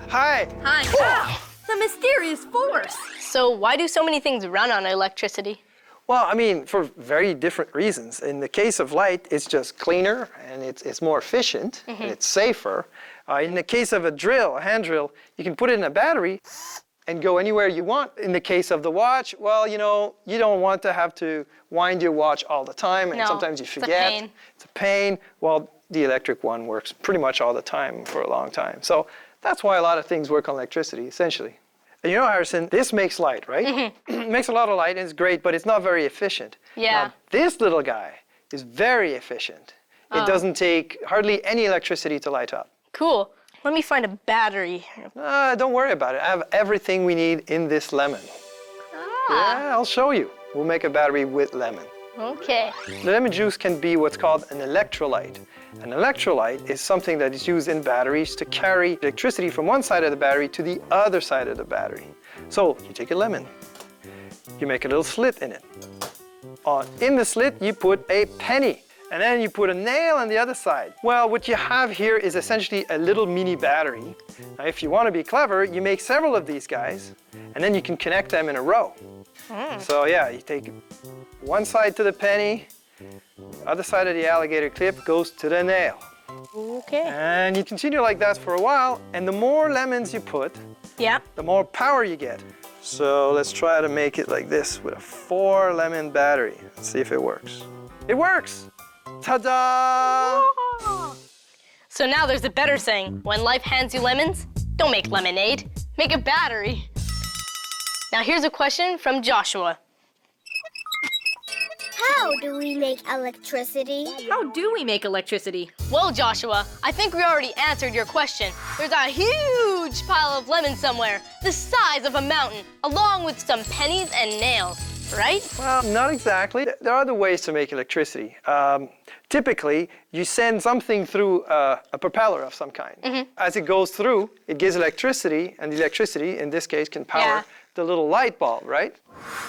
Hi. Hi. Ah, the mysterious force. So why do so many things run on electricity? Well, I mean, for very different reasons. In the case of light, it's just cleaner and it's more efficient and it's safer. In the case of a drill, a hand drill, you can put it in a battery and go anywhere you want. In the case of the watch, well, you know, you don't want to have to wind your watch all the time, and sometimes you forget. It's a pain. It's a pain. Well, the electric one works pretty much all the time for a long time. So that's why a lot of things work on electricity, essentially. And you know, Harrison, this makes light, right? It makes a lot of light and it's great, but it's not very efficient. Yeah. Now, this little guy is very efficient. It doesn't take hardly any electricity to light up. Cool. Let me find a battery. Don't worry about it. I have everything we need in this lemon. Yeah, I'll show you. We'll make a battery with lemon. Okay. The lemon juice can be what's called an electrolyte. An electrolyte is something that is used in batteries to carry electricity from one side of the battery to the other side of the battery. So you take a lemon, you make a little slit in it. In the slit, you put a penny, and then you put a nail on the other side. Well, what you have here is essentially a little mini battery. Now, if you want to be clever, you make several of these guys, and then you can connect them in a row. So yeah, you take one side to the penny, other side of the alligator clip goes to the nail. Okay. And you continue like that for a while, and the more lemons you put, the more power you get. So let's try to make it like this with a 4-lemon battery. Let's see if it works. It works! Ta-da! So now there's a better saying. When life hands you lemons, don't make lemonade, make a battery. Now here's a question from Joshua. How do we make electricity? How do we make electricity? Well, Joshua, I think we already answered your question. There's a huge pile of lemons somewhere, the size of a mountain, along with some pennies and nails, right? Well, not exactly. There are other ways to make electricity. Typically, you send something through a propeller of some kind. As it goes through, it gives electricity, and the electricity, in this case, can power the little light bulb, right?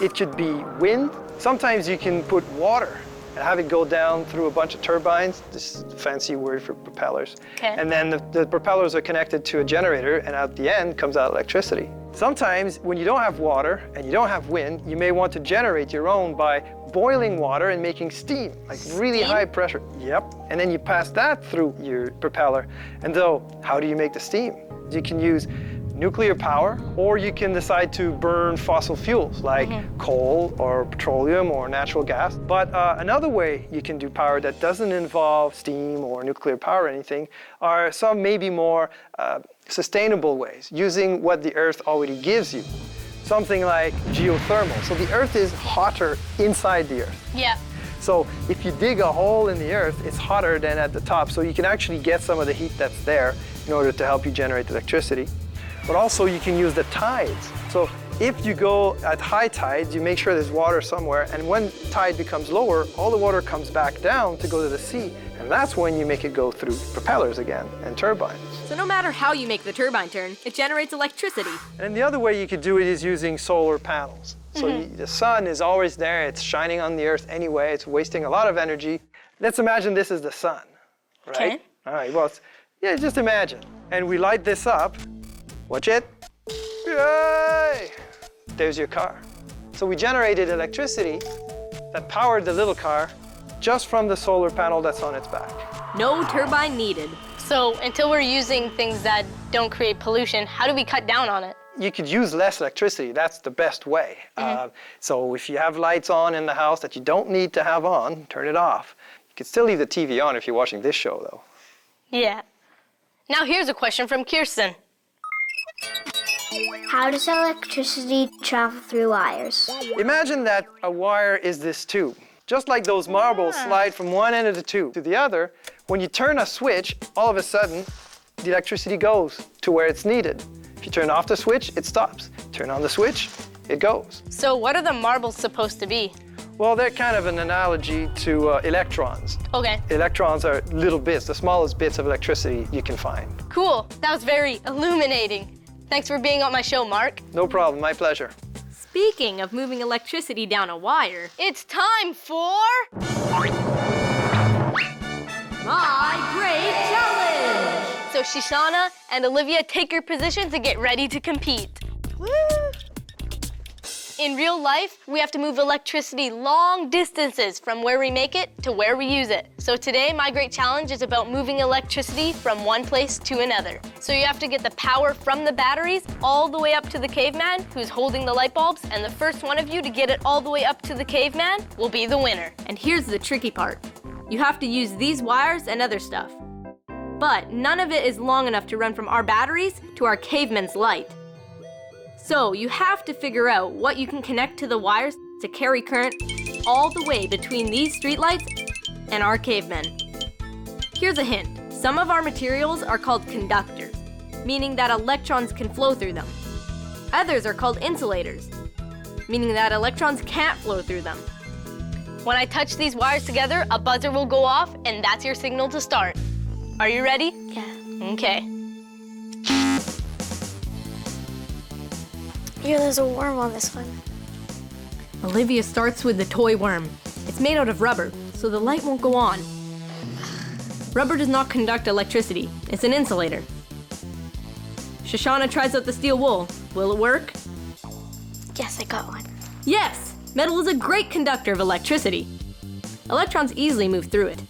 It could be wind. Sometimes you can put water and have it go down through a bunch of turbines. This is a fancy word for propellers. And then the propellers are connected to a generator, and at the end comes out electricity. Sometimes when you don't have water and you don't have wind, you may want to generate your own by boiling water and making steam, like really high pressure. Yep. And then you pass that through your propeller. And so, how do you make the steam? You can use nuclear power, or you can decide to burn fossil fuels like coal or petroleum or natural gas. But another way you can do power that doesn't involve steam or nuclear power or anything are some maybe more sustainable ways, using what the Earth already gives you. Something like geothermal. So the Earth is hotter inside the Earth. Yeah. So if you dig a hole in the Earth, it's hotter than at the top. So you can actually get some of the heat that's there in order to help you generate electricity. But also you can use the tides. So if you go at high tides, you make sure there's water somewhere, and when tide becomes lower, all the water comes back down to go to the sea, and that's when you make it go through propellers again and turbines. So no matter how you make the turbine turn, it generates electricity. And the other way you could do it is using solar panels. So the sun is always there, it's shining on the Earth anyway, it's wasting a lot of energy. Let's imagine this is the sun, right? Okay. All right, well, just imagine. And we light this up. Watch it. Yay! there's your car. So we generated electricity that powered the little car just from the solar panel that's on its back. No turbine needed. So until we're using things that don't create pollution, how do we cut down on it? You could use less electricity. That's the best way. So if you have lights on in the house that you don't need to have on, turn it off. You could still leave the TV on if you're watching this show, though. Yeah. Now here's a question from Kirsten. How does electricity travel through wires? Imagine that a wire is this tube. Just like those marbles slide from one end of the tube to the other, when you turn a switch, all of a sudden, the electricity goes to where it's needed. If you turn off the switch, it stops. Turn on the switch, it goes. So what are the marbles supposed to be? Well, they're kind of an analogy to electrons. Okay. Electrons are little bits, the smallest bits of electricity you can find. Cool. That was very illuminating. Thanks for being on my show, Mark. No problem, my pleasure. Speaking of moving electricity down a wire, it's time for... My Great Challenge! So Shoshana and Olivia take your positions and get ready to compete. Woo! In real life, we have to move electricity long distances from where we make it to where we use it. So today, My Great Challenge is about moving electricity from one place to another. So you have to get the power from the batteries all the way up to the caveman who's holding the light bulbs, and the first one of you to get it all the way up to the caveman will be the winner. And here's the tricky part. You have to use these wires and other stuff. But none of it is long enough to run from our batteries to our caveman's light. So you have to figure out what you can connect to the wires to carry current all the way between these streetlights and our cavemen. Here's a hint. Some of our materials are called conductors, meaning that electrons can flow through them. Others are called insulators, meaning that electrons can't flow through them. When I touch these wires together, a buzzer will go off, and that's your signal to start. Are you ready? Yeah. Okay. Here, there's a worm on this one. Olivia starts with the toy worm. It's made out of rubber, so the light won't go on. Rubber does not conduct electricity. It's an insulator. Shoshana tries out the steel wool. Will it work? Yes, I got one. Yes! Metal is a great conductor of electricity. Electrons easily move through it.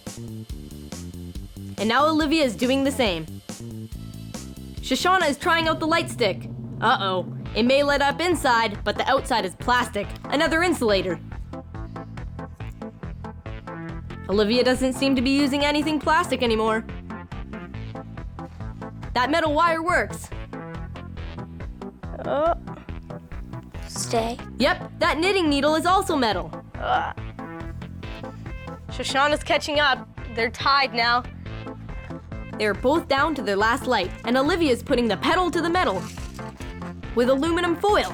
And now Olivia is doing the same. Shoshana is trying out the light stick. Uh-oh. It may light up inside, but the outside is plastic, another insulator. Olivia doesn't seem to be using anything plastic anymore. That metal wire works. Stay. Yep, that knitting needle is also metal. Shoshana's catching up. They're tied now. They're both down to their last light, and Olivia's putting the pedal to the metal with aluminum foil.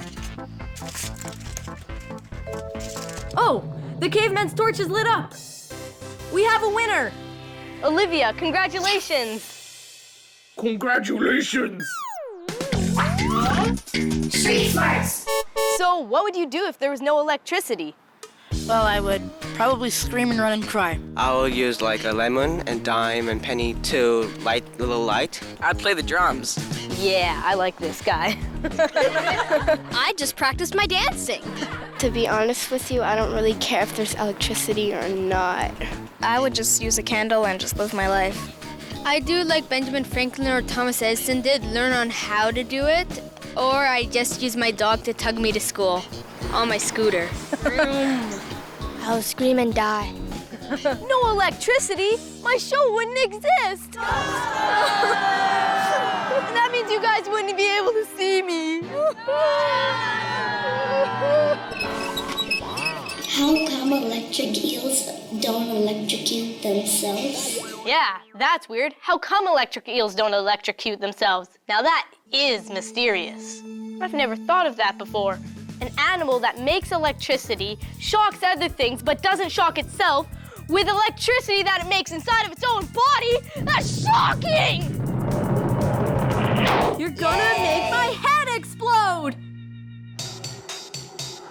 Oh, the caveman's torch is lit up. We have a winner. Olivia, congratulations. Congratulations. Street smarts. So what would you do if there was no electricity? Well, I would probably scream and run and cry. I will use like a lemon and dime and penny to light the little light. I'd play the drums. Yeah, I like this guy. I just practiced my dancing. To be honest with you, I don't really care if there's electricity or not. I would just use a candle and just live my life. I do like Benjamin Franklin or Thomas Edison did, learn on how to do it, or I just use my dog to tug me to school on my scooter. I'll scream and die. No electricity? My show wouldn't exist. That means you guys wouldn't be able to see me. How come electric eels don't electrocute themselves? Yeah, that's weird. How come electric eels don't electrocute themselves? Now that is mysterious. I've never thought of that before. An animal that makes electricity shocks other things but doesn't shock itself with electricity that it makes inside of its own body. That's shocking! You're gonna make my head explode!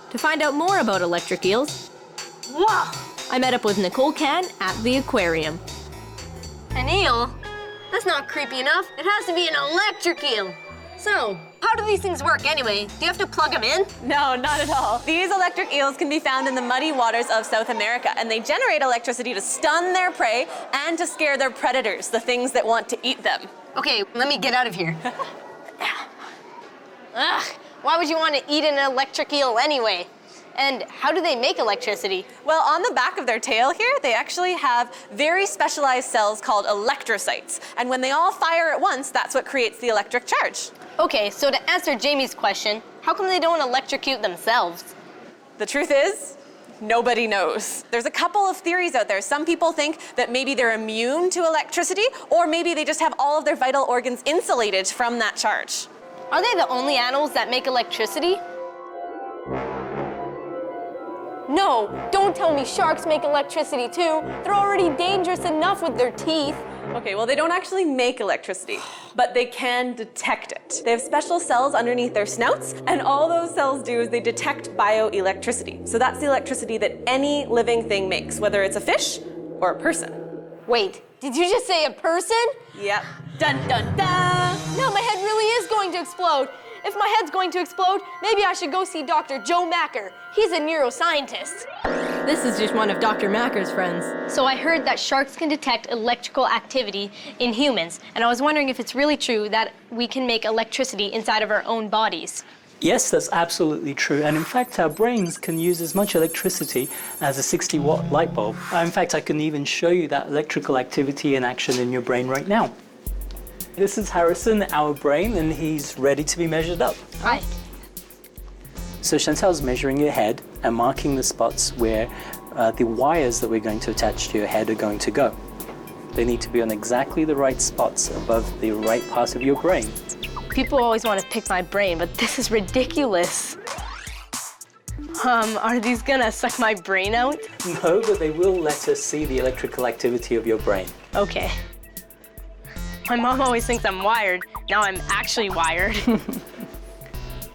To find out more about electric eels, I met up with Nicole Can at the aquarium. An eel? That's not creepy enough. It has to be an electric eel. So, How do these things work anyway? Do you have to plug them in? No, not at all. These electric eels can be found in the muddy waters of South America, and they generate electricity to stun their prey and to scare their predators, the things that want to eat them. Okay, let me get out of here. Ugh, why would you want to eat an electric eel anyway? And how do they make electricity? Well, on the back of their tail here, they actually have very specialized cells called electrocytes. And when they all fire at once, that's what creates the electric charge. Okay, so to answer Jamie's question, how come they don't electrocute themselves? The truth is, nobody knows. There's a couple of theories out there. Some people think that maybe they're immune to electricity, or maybe they just have all of their vital organs insulated from that charge. Are they the only animals that make electricity? No, don't tell me sharks make electricity too. They're already dangerous enough with their teeth. Okay, well, they don't actually make electricity, but they can detect it. They have special cells underneath their snouts, and all those cells do is they detect bioelectricity. So that's the electricity that any living thing makes, whether it's a fish or a person. Wait, did you just say a person? Yep. Dun, dun, dun. No, my head really is going to explode. If my head's going to explode, maybe I should go see Dr. Joe Macker. He's a neuroscientist. This is just one of Dr. Macker's friends. So I heard that sharks can detect electrical activity in humans, and I was wondering if it's really true that we can make electricity inside of our own bodies. Yes, that's absolutely true. And in fact, our brains can use as much electricity as a 60-watt light bulb. In fact, I can even show you that electrical activity in action in your brain right now. This is Harrison, our brain, and he's ready to be measured up. Hi. So Chantal's measuring your head and marking the spots where the wires that we're going to attach to your head are going to go. They need to be on exactly the right spots above the right part of your brain. People always want to pick my brain, but this is ridiculous. Are these gonna suck my brain out? No, but they will let us see the electrical activity of your brain. Okay. My mom always thinks I'm wired. Now I'm actually wired.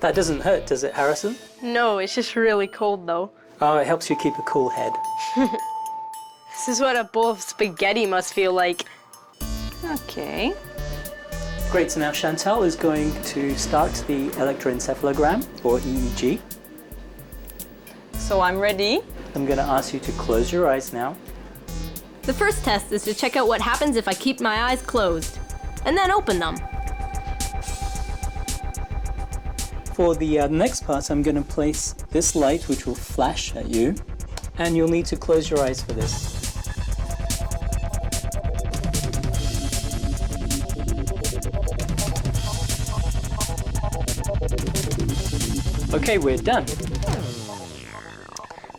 That doesn't hurt, does it, Harrison? No, it's just really cold though. Oh, it helps you keep a cool head. This is what a bowl of spaghetti must feel like. Okay. Great, so now Chantal is going to start the electroencephalogram, or EEG. So I'm ready. I'm going to ask you to close your eyes now. The first test is to check out what happens if I keep my eyes closed, and then open them. For the next part, I'm going to place this light, which will flash at you, and you'll need to close your eyes for this. Okay, we're done.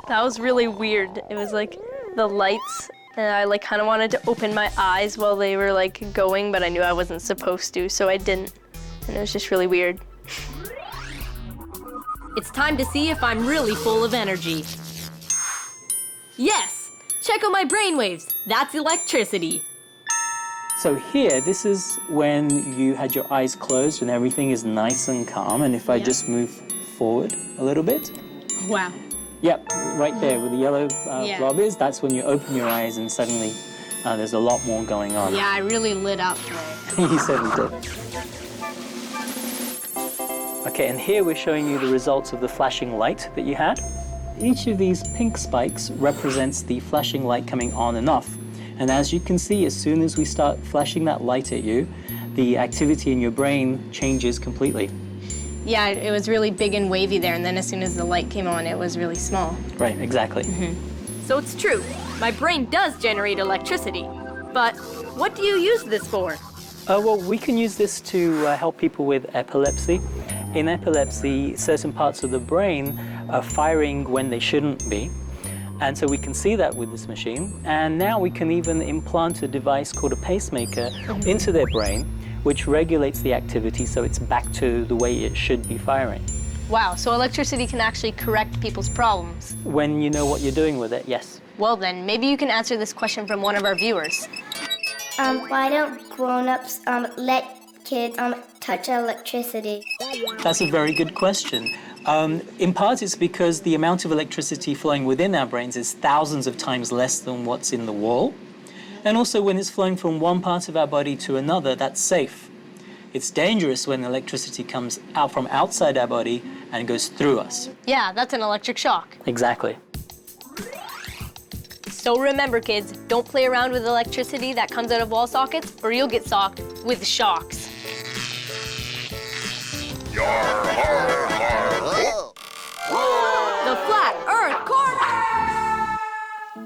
That was really weird. It was like the lights, and I like kind of wanted to open my eyes while they were like going, but I knew I wasn't supposed to, so I didn't. And it was just really weird. It's time to see if I'm really full of energy. Yes! Check out my brainwaves. That's electricity. So here, this is when you had your eyes closed and everything is nice and calm. And if I just move forward a little bit. Wow. Yep, right there where the yellow blob is, that's when you open your eyes and suddenly there's a lot more going on. Yeah, I really lit up there. You certainly did. Okay, and here we're showing you the results of the flashing light that you had. Each of these pink spikes represents the flashing light coming on and off. And as you can see, as soon as we start flashing that light at you, the activity in your brain changes completely. Yeah, it was really big and wavy there, and then as soon as the light came on, it was really small. Right, exactly. So it's true, my brain does generate electricity. But what do you use this for? Well, we can use this to help people with epilepsy. In epilepsy, certain parts of the brain are firing when they shouldn't be. And so we can see that with this machine. And now we can even implant a device called a pacemaker into their brain, which regulates the activity so it's back to the way it should be firing. Wow, so electricity can actually correct people's problems. When you know what you're doing with it, yes. Well then, maybe you can answer this question from one of our viewers. Why don't grown-ups let kids touch electricity? That's a very good question. In part, it's because the amount of electricity flowing within our brains is thousands of times less than what's in the wall. And also, when it's flowing from one part of our body to another, that's safe. It's dangerous when electricity comes out from outside our body and goes through us. Yeah, that's an electric shock. Exactly. So remember, kids, don't play around with electricity that comes out of wall sockets or you'll get socked with shocks. The Flat Earth Corner!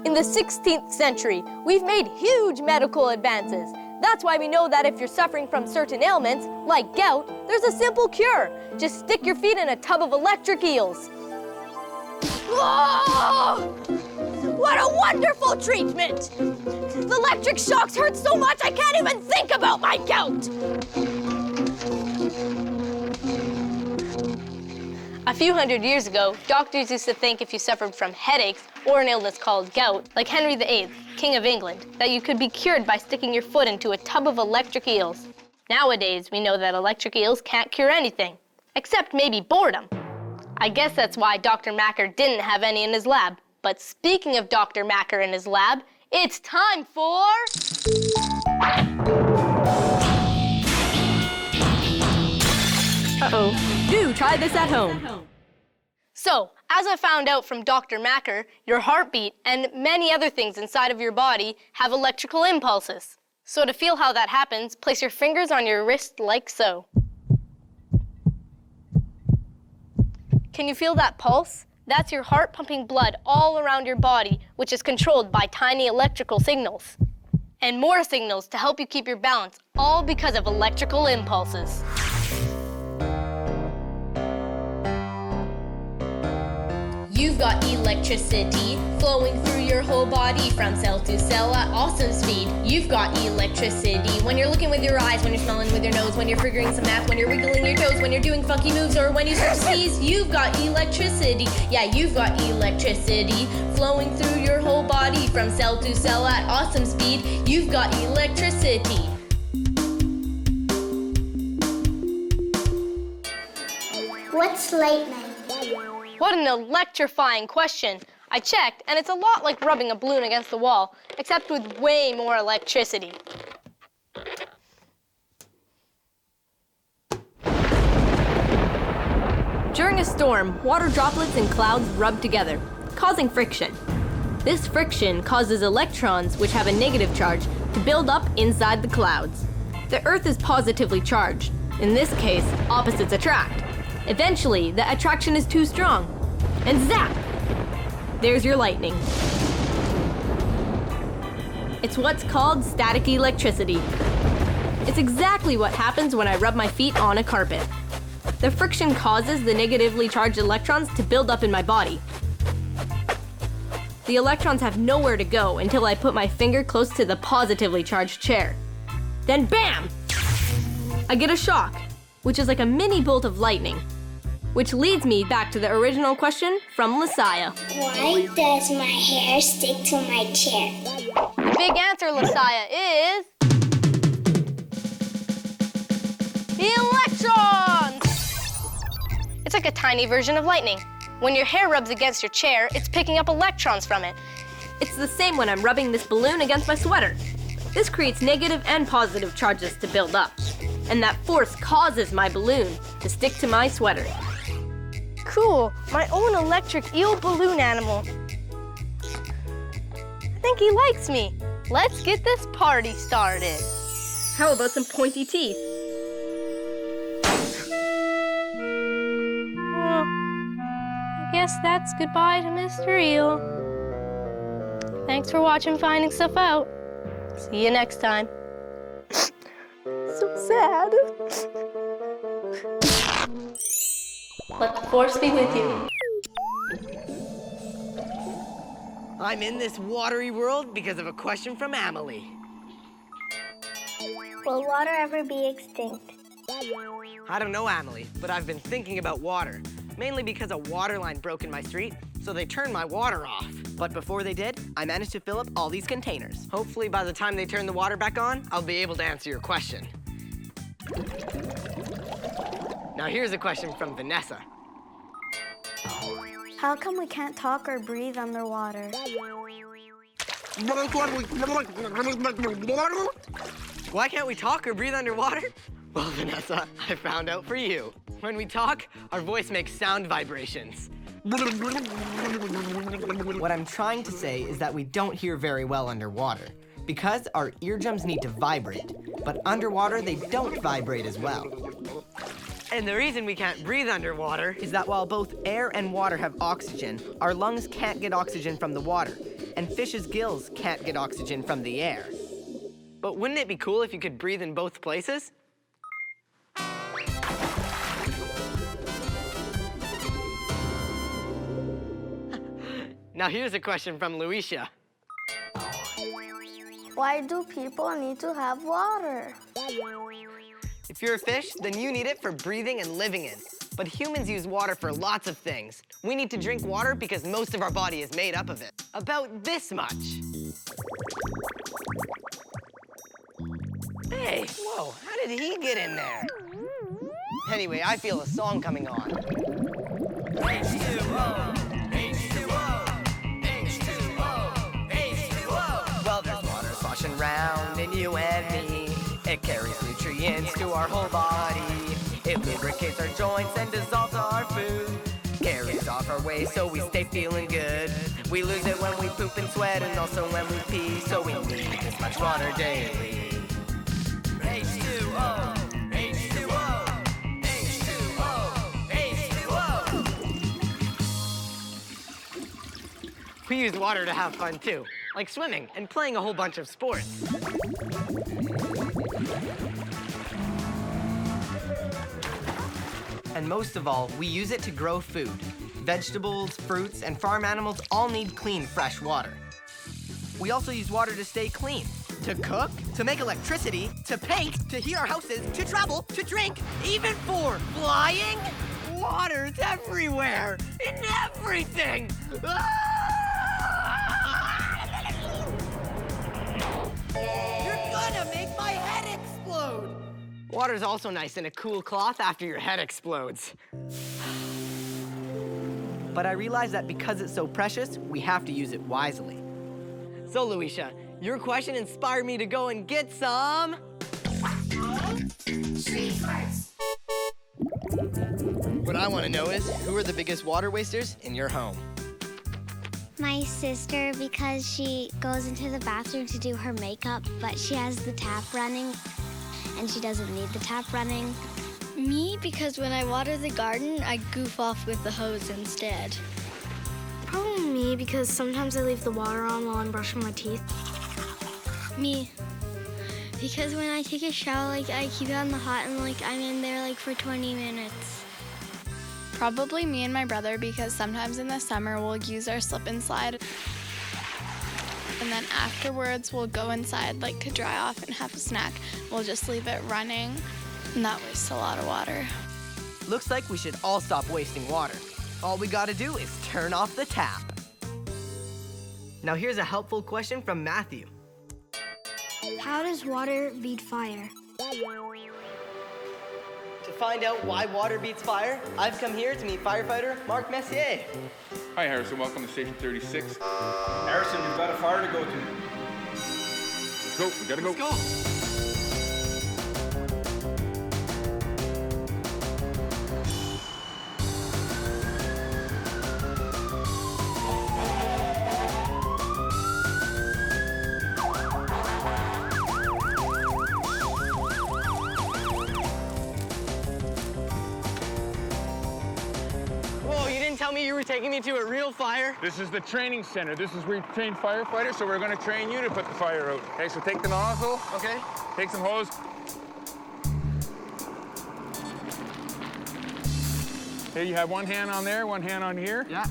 In the 16th century, we've made huge medical advances. That's why we know that if you're suffering from certain ailments, like gout, there's a simple cure. Just stick your feet in a tub of electric eels. Whoa! What a wonderful treatment! The electric shocks hurt so much I can't even think about my gout! A few hundred years ago, doctors used to think if you suffered from headaches or an illness called gout, like Henry VIII, King of England, that you could be cured by sticking your foot into a tub of electric eels. Nowadays, we know that electric eels can't cure anything, except maybe boredom. I guess that's why Dr. Macker didn't have any in his lab. But speaking of Dr. Macker and his lab, it's time for... Uh-oh. Do try this at home. So, as I found out from Dr. Macker, your heartbeat and many other things inside of your body have electrical impulses. So to feel how that happens, place your fingers on your wrist like so. Can you feel that pulse? That's your heart pumping blood all around your body, which is controlled by tiny electrical signals. And more signals to help you keep your balance, all because of electrical impulses. You've got electricity flowing through your whole body from cell to cell at awesome speed. You've got electricity when you're looking with your eyes, when you're smelling with your nose, when you're figuring some math, when you're wiggling your toes, when you're doing funky moves, or when you start to sneeze. You've got electricity. Yeah, you've got electricity flowing through your whole body from cell to cell at awesome speed. You've got electricity. What's lightning? What an electrifying question. I checked, and it's a lot like rubbing a balloon against the wall, except with way more electricity. During a storm, water droplets and clouds rub together, causing friction. This friction causes electrons, which have a negative charge, to build up inside the clouds. The Earth is positively charged. In this case, opposites attract. Eventually, the attraction is too strong, and zap! There's your lightning. It's what's called static electricity. It's exactly what happens when I rub my feet on a carpet. The friction causes the negatively charged electrons to build up in my body. The electrons have nowhere to go until I put my finger close to the positively charged chair. Then bam! I get a shock, which is like a mini bolt of lightning. Which leads me back to the original question from Lasaya. Why does my hair stick to my chair? The big answer, Lasaya, is... electrons! It's like a tiny version of lightning. When your hair rubs against your chair, it's picking up electrons from it. It's the same when I'm rubbing this balloon against my sweater. This creates negative and positive charges to build up. And that force causes my balloon to stick to my sweater. Cool, my own electric eel balloon animal. I think he likes me. Let's get this party started. How about some pointy teeth? Well, I guess that's goodbye to Mr. Eel. Thanks for watching Finding Stuff Out. See you next time. So sad. Let the force be with you. I'm in this watery world because of a question from Amelie. Will water ever be extinct? I don't know, Amelie, but I've been thinking about water. Mainly because a water line broke in my street, so they turned my water off. But before they did, I managed to fill up all these containers. Hopefully by the time they turn the water back on, I'll be able to answer your question. Now here's a question from Vanessa. How come we can't talk or breathe underwater? Why can't we talk or breathe underwater? Well, Vanessa, I found out for you. When we talk, our voice makes sound vibrations. What I'm trying to say is that we don't hear very well underwater because our eardrums need to vibrate, but underwater they don't vibrate as well. And the reason we can't breathe underwater is that while both air and water have oxygen, our lungs can't get oxygen from the water, and fish's gills can't get oxygen from the air. But wouldn't it be cool if you could breathe in both places? Now here's a question from Luisha. Why do people need to have water? If you're a fish, then you need it for breathing and living in. But humans use water for lots of things. We need to drink water because most of our body is made up of it. About this much. Hey, whoa, how did he get in there? Anyway, I feel a song coming on. H2O, H2O, H2O, H2O. Well, there's water sloshing round in you and me. It carries nutrients to our whole body. It lubricates our joints and dissolves our food. Carries off our waste so we stay feeling good. We lose it when we poop and sweat and also when we pee. So we need this much water daily. H2O, H2O, H2O, H2O. We use water to have fun too, like swimming and playing a whole bunch of sports. And most of all, we use it to grow food. Vegetables, fruits, and farm animals all need clean, fresh water. We also use water to stay clean. To cook, to make electricity, to paint, to heat our houses, to travel, to drink, even for flying. Water's everywhere, in everything. You're gonna make my head explode. Water's also nice in a cool cloth after your head explodes. But I realize that because it's so precious, we have to use it wisely. So, Luisha, your question inspired me to go and get some... street smarts. What I want to know is, who are the biggest water wasters in your home? My sister, because she goes into the bathroom to do her makeup, but she has the tap running, and she doesn't need the tap running. Me, because when I water the garden, I goof off with the hose instead. Probably me, because sometimes I leave the water on while I'm brushing my teeth. Me, because when I take a shower, I keep it on the hot and I'm in there for 20 minutes. Probably me and my brother, because sometimes in the summer we'll use our slip and slide. And then afterwards we'll go inside to dry off and have a snack. We'll just leave it running, and that wastes a lot of water. Looks like we should all stop wasting water. All we gotta do is turn off the tap. Now here's a helpful question from Matthew. How does water beat fire? To find out why water beats fire, I've come here to meet firefighter Mark Messier. Hi, Harrison. Welcome to Station 36. Harrison, you've got a fire to go to. Let's go. We gotta go. Let's go. Tell me you were taking me to a real fire? This is the training center. This is where we train firefighters, so we're going to train you to put the fire out. Okay, so take the nozzle. Okay. Take some hose. Okay, you have one hand on there, one hand on here. Yeah.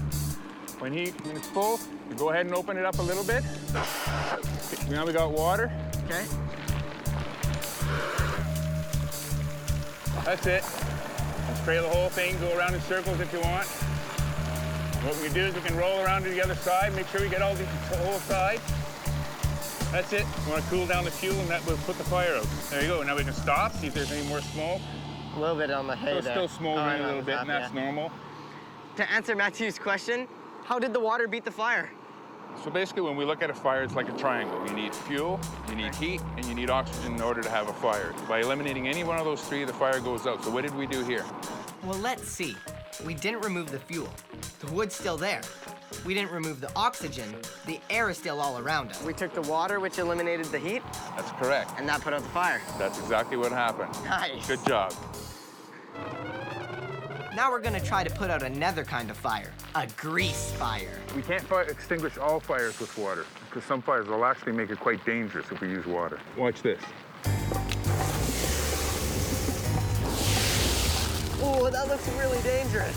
When it's full, you go ahead and open it up a little bit. Okay, now we got water. Okay. That's it. And spray the whole thing, go around in circles if you want. What we do is we can roll around to the other side, make sure we get all the whole side. That's it. We want to cool down the fuel, and that will put the fire out. There you go. Now we can stop, see if there's any more smoke. A little bit on the hay there. Still smoldering a little bit, and that's normal. To answer Matthew's question, how did the water beat the fire? So basically, when we look at a fire, it's like a triangle. You need fuel, you need heat, and you need oxygen in order to have a fire. By eliminating any one of those three, the fire goes out. So what did we do here? Well, let's see. We didn't remove the fuel. The wood's still there. We didn't remove the oxygen. The air is still all around us. We took the water, which eliminated the heat. That's correct. And that put out the fire. That's exactly what happened. Nice. Good job. Now we're gonna try to put out another kind of fire, a grease fire. We can't extinguish all fires with water, because some fires will actually make it quite dangerous if we use water. Watch this. Oh, that looks really dangerous.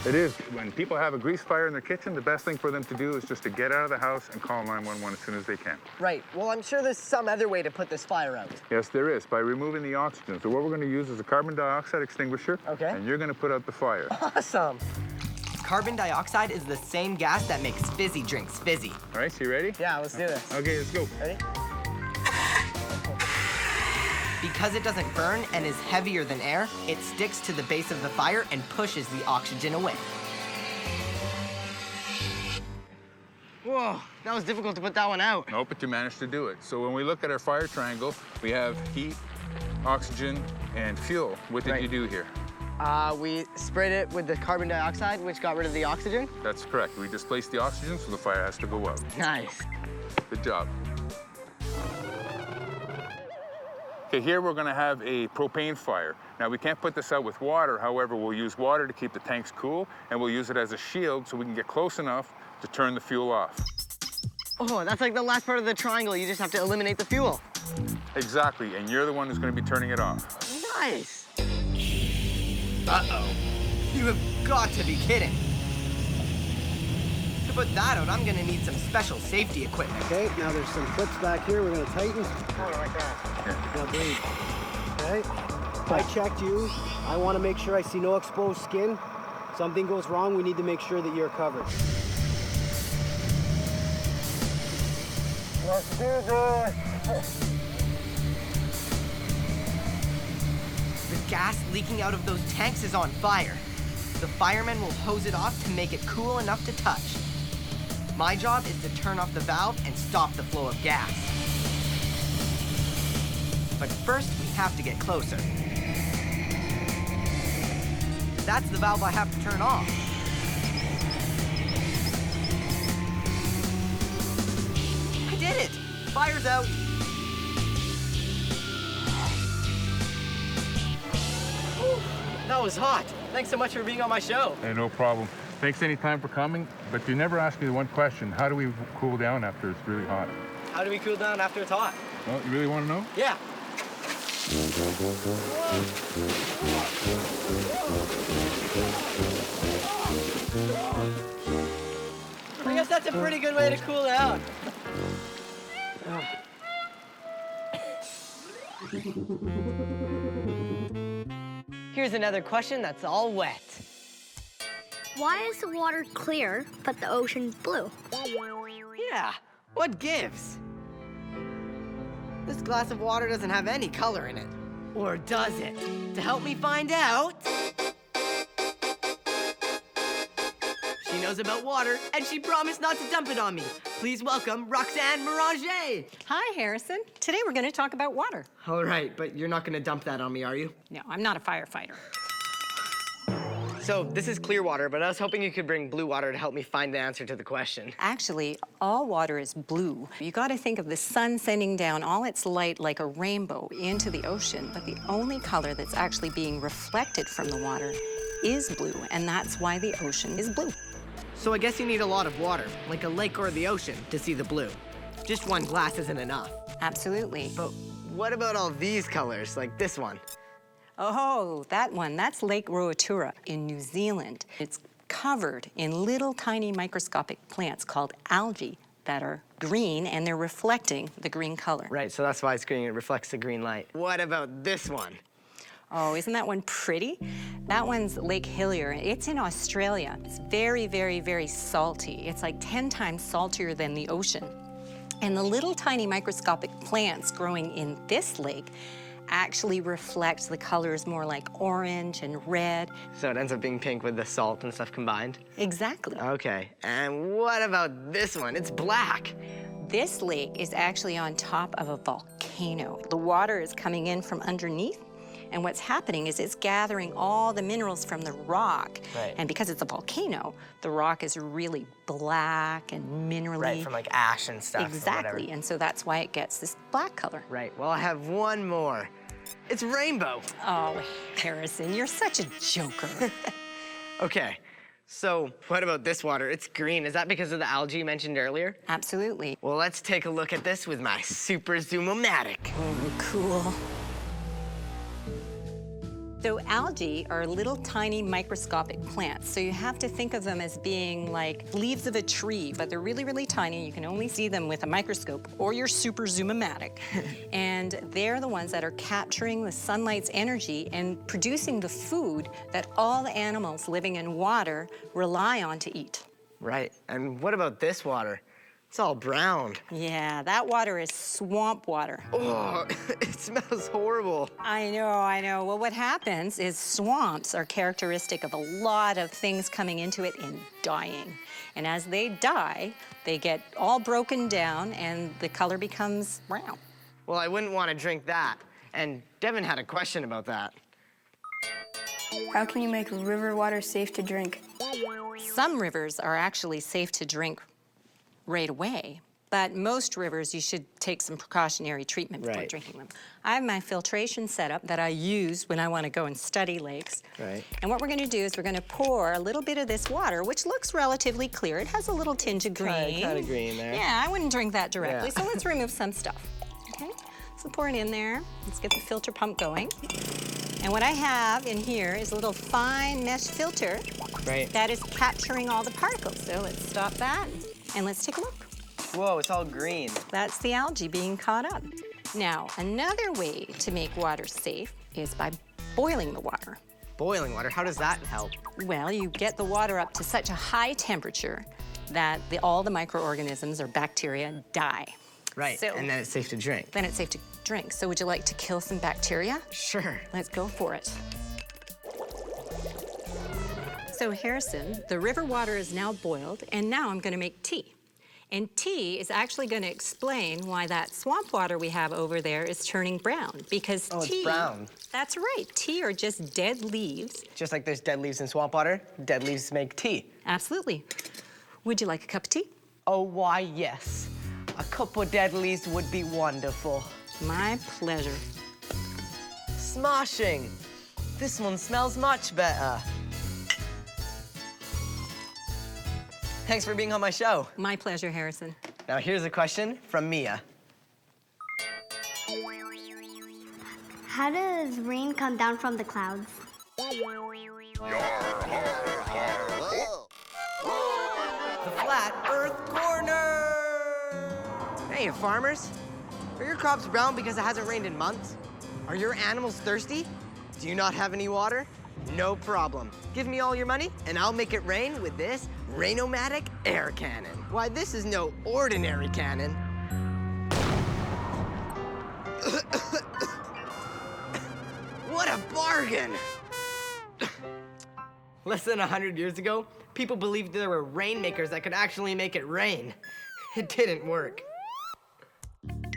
It is. When people have a grease fire in their kitchen, the best thing for them to do is just to get out of the house and call 911 as soon as they can. Right. Well, I'm sure there's some other way to put this fire out. Yes, there is, by removing the oxygen. So what we're going to use is a carbon dioxide extinguisher. Okay. And you're going to put out the fire. Awesome. Carbon dioxide is the same gas that makes fizzy drinks fizzy. All right, so you ready? Yeah, let's do this. Okay, let's go. Ready? Because it doesn't burn and is heavier than air, it sticks to the base of the fire and pushes the oxygen away. Whoa, that was difficult to put that one out. No, but you managed to do it. So when we look at our fire triangle, we have heat, oxygen, and fuel. What did you do here? We sprayed it with the carbon dioxide, which got rid of the oxygen. That's correct. We displaced the oxygen, so the fire has to go out. Nice. Good job. Okay, here we're gonna have a propane fire. Now, we can't put this out with water. However, we'll use water to keep the tanks cool, and we'll use it as a shield so we can get close enough to turn the fuel off. Oh, that's like the last part of the triangle. You just have to eliminate the fuel. Exactly, and you're the one who's gonna be turning it off. Nice. Uh-oh. You have got to be kidding. To put that out, I'm gonna need some special safety equipment. Okay, now there's some clips back here we're gonna tighten. Oh, like that. Now breathe. Okay? I checked you. I wanna make sure I see no exposed skin. Something goes wrong, we need to make sure that you're covered. Let's do this. The gas leaking out of those tanks is on fire. The firemen will hose it off to make it cool enough to touch. My job is to turn off the valve and stop the flow of gas. But first, we have to get closer. That's the valve I have to turn off. I did it! Fire's out. Whew, that was hot. Thanks so much for being on my show. Hey, no problem. Thanks anytime for coming, but you never asked me one question. How do we cool down after it's really hot? How do we cool down after it's hot? Well, you really want to know? Yeah. I guess that's a pretty good way to cool down. Here's another question that's all wet. Why is the water clear, but the ocean's blue? Yeah, what gives? This glass of water doesn't have any color in it. Or does it? To help me find out... She knows about water, and she promised not to dump it on me. Please welcome Roxanne Moranger. Hi, Harrison. Today we're going to talk about water. All right, but you're not going to dump that on me, are you? No, I'm not a firefighter. So this is clear water, but I was hoping you could bring blue water to help me find the answer to the question. Actually, all water is blue. You got to think of the sun sending down all its light like a rainbow into the ocean, but the only color that's actually being reflected from the water is blue, and that's why the ocean is blue. So I guess you need a lot of water, like a lake or the ocean, to see the blue. Just one glass isn't enough. Absolutely. But what about all these colors, like this one? Oh, that one, that's Lake Rotorua in New Zealand. It's covered in little tiny microscopic plants called algae that are green, and they're reflecting the green color. Right, so that's why it's green, it reflects the green light. What about this one? Oh, isn't that one pretty? That one's Lake Hillier. It's in Australia. It's very, very, very salty. It's like 10 times saltier than the ocean. And the little tiny microscopic plants growing in this lake actually reflect the colors more like orange and red. So it ends up being pink with the salt and stuff combined? Exactly. Okay, and what about this one? It's black. This lake is actually on top of a volcano. The water is coming in from underneath, and what's happening is it's gathering all the minerals from the rock. Right. And because it's a volcano, the rock is really black and minerally. Right, from like ash and stuff. Exactly, and so that's why it gets this black color. Right, well, I have one more. It's rainbow. Oh, Harrison, you're such a joker. Okay, so what about this water? It's green. Is that because of the algae you mentioned earlier? Absolutely. Well, let's take a look at this with my super zoom-o-matic. Oh, cool. So algae are little tiny microscopic plants. So you have to think of them as being like leaves of a tree, but they're really, really tiny. You can only see them with a microscope or your super zoom-o-matic. And they're the ones that are capturing the sunlight's energy and producing the food that all the animals living in water rely on to eat. Right, and what about this water? It's all brown. Yeah, that water is swamp water. Oh, it smells horrible. I know. Well, what happens is swamps are characteristic of a lot of things coming into it and dying. And as they die, they get all broken down and the color becomes brown. Well, I wouldn't want to drink that. And Devin had a question about that. How can you make river water safe to drink? Some rivers are actually safe to drink right away, but most rivers you should take some precautionary treatment before drinking them. I have my filtration setup that I use when I want to go and study lakes. Right. And what we're going to do is we're going to pour a little bit of this water, which looks relatively clear. It has a little tinge of green. Kind of green there. Yeah, I wouldn't drink that directly, Yeah. so let's remove some stuff. Okay, so pour it in there. Let's get the filter pump going. And what I have in here is a little fine mesh filter that is capturing all the particles. So let's stop that. And let's take a look. Whoa, it's all green. That's the algae being caught up. Now, another way to make water safe is by boiling the water. Boiling water, how does that help? Well, you get the water up to such a high temperature that all the microorganisms or bacteria die. Right, So, and then it's safe to drink. Then it's safe to drink. So would you like to kill some bacteria? Sure. Let's go for it. So Harrison, the river water is now boiled, and now I'm gonna make tea. And tea is actually gonna explain why that swamp water we have over there is turning brown, because Oh, tea— it's brown. That's right, tea are just dead leaves. Just like there's dead leaves in swamp water, dead leaves make tea. Absolutely. Would you like a cup of tea? Oh, why, yes. A cup of dead leaves would be wonderful. My pleasure. Smashing. This one smells much better. Thanks for being on my show. My pleasure, Harrison. Now here's a question from Mia. How does rain come down from the clouds? The Flat Earth Corner! Hey, farmers. Are your crops brown because it hasn't rained in months? Are your animals thirsty? Do you not have any water? No problem. Give me all your money, and I'll make it rain with this Rain-O-Matic air cannon. Why, this is no ordinary cannon. What a bargain! Less than 100 years ago, people believed there were rainmakers that could actually make it rain. It didn't work.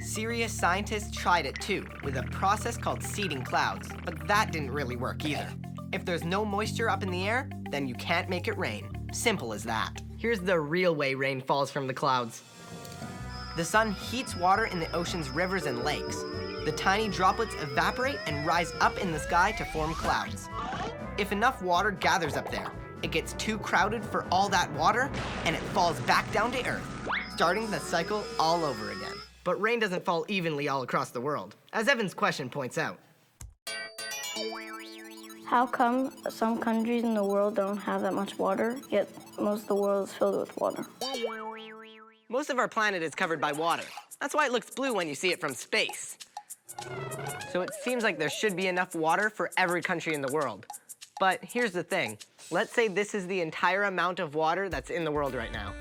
Serious scientists tried it too, with a process called seeding clouds, but that didn't really work either. If there's no moisture up in the air, then you can't make it rain. Simple as that. Here's the real way rain falls from the clouds. The sun heats water in the ocean's rivers and lakes. The tiny droplets evaporate and rise up in the sky to form clouds. If enough water gathers up there, it gets too crowded for all that water, and it falls back down to Earth, starting the cycle all over again. But rain doesn't fall evenly all across the world, as Evan's question points out. How come some countries in the world don't have that much water, yet most of the world is filled with water? Most of our planet is covered by water. That's why it looks blue when you see it from space. So it seems like there should be enough water for every country in the world. But here's the thing. Let's say this is the entire amount of water that's in the world right now.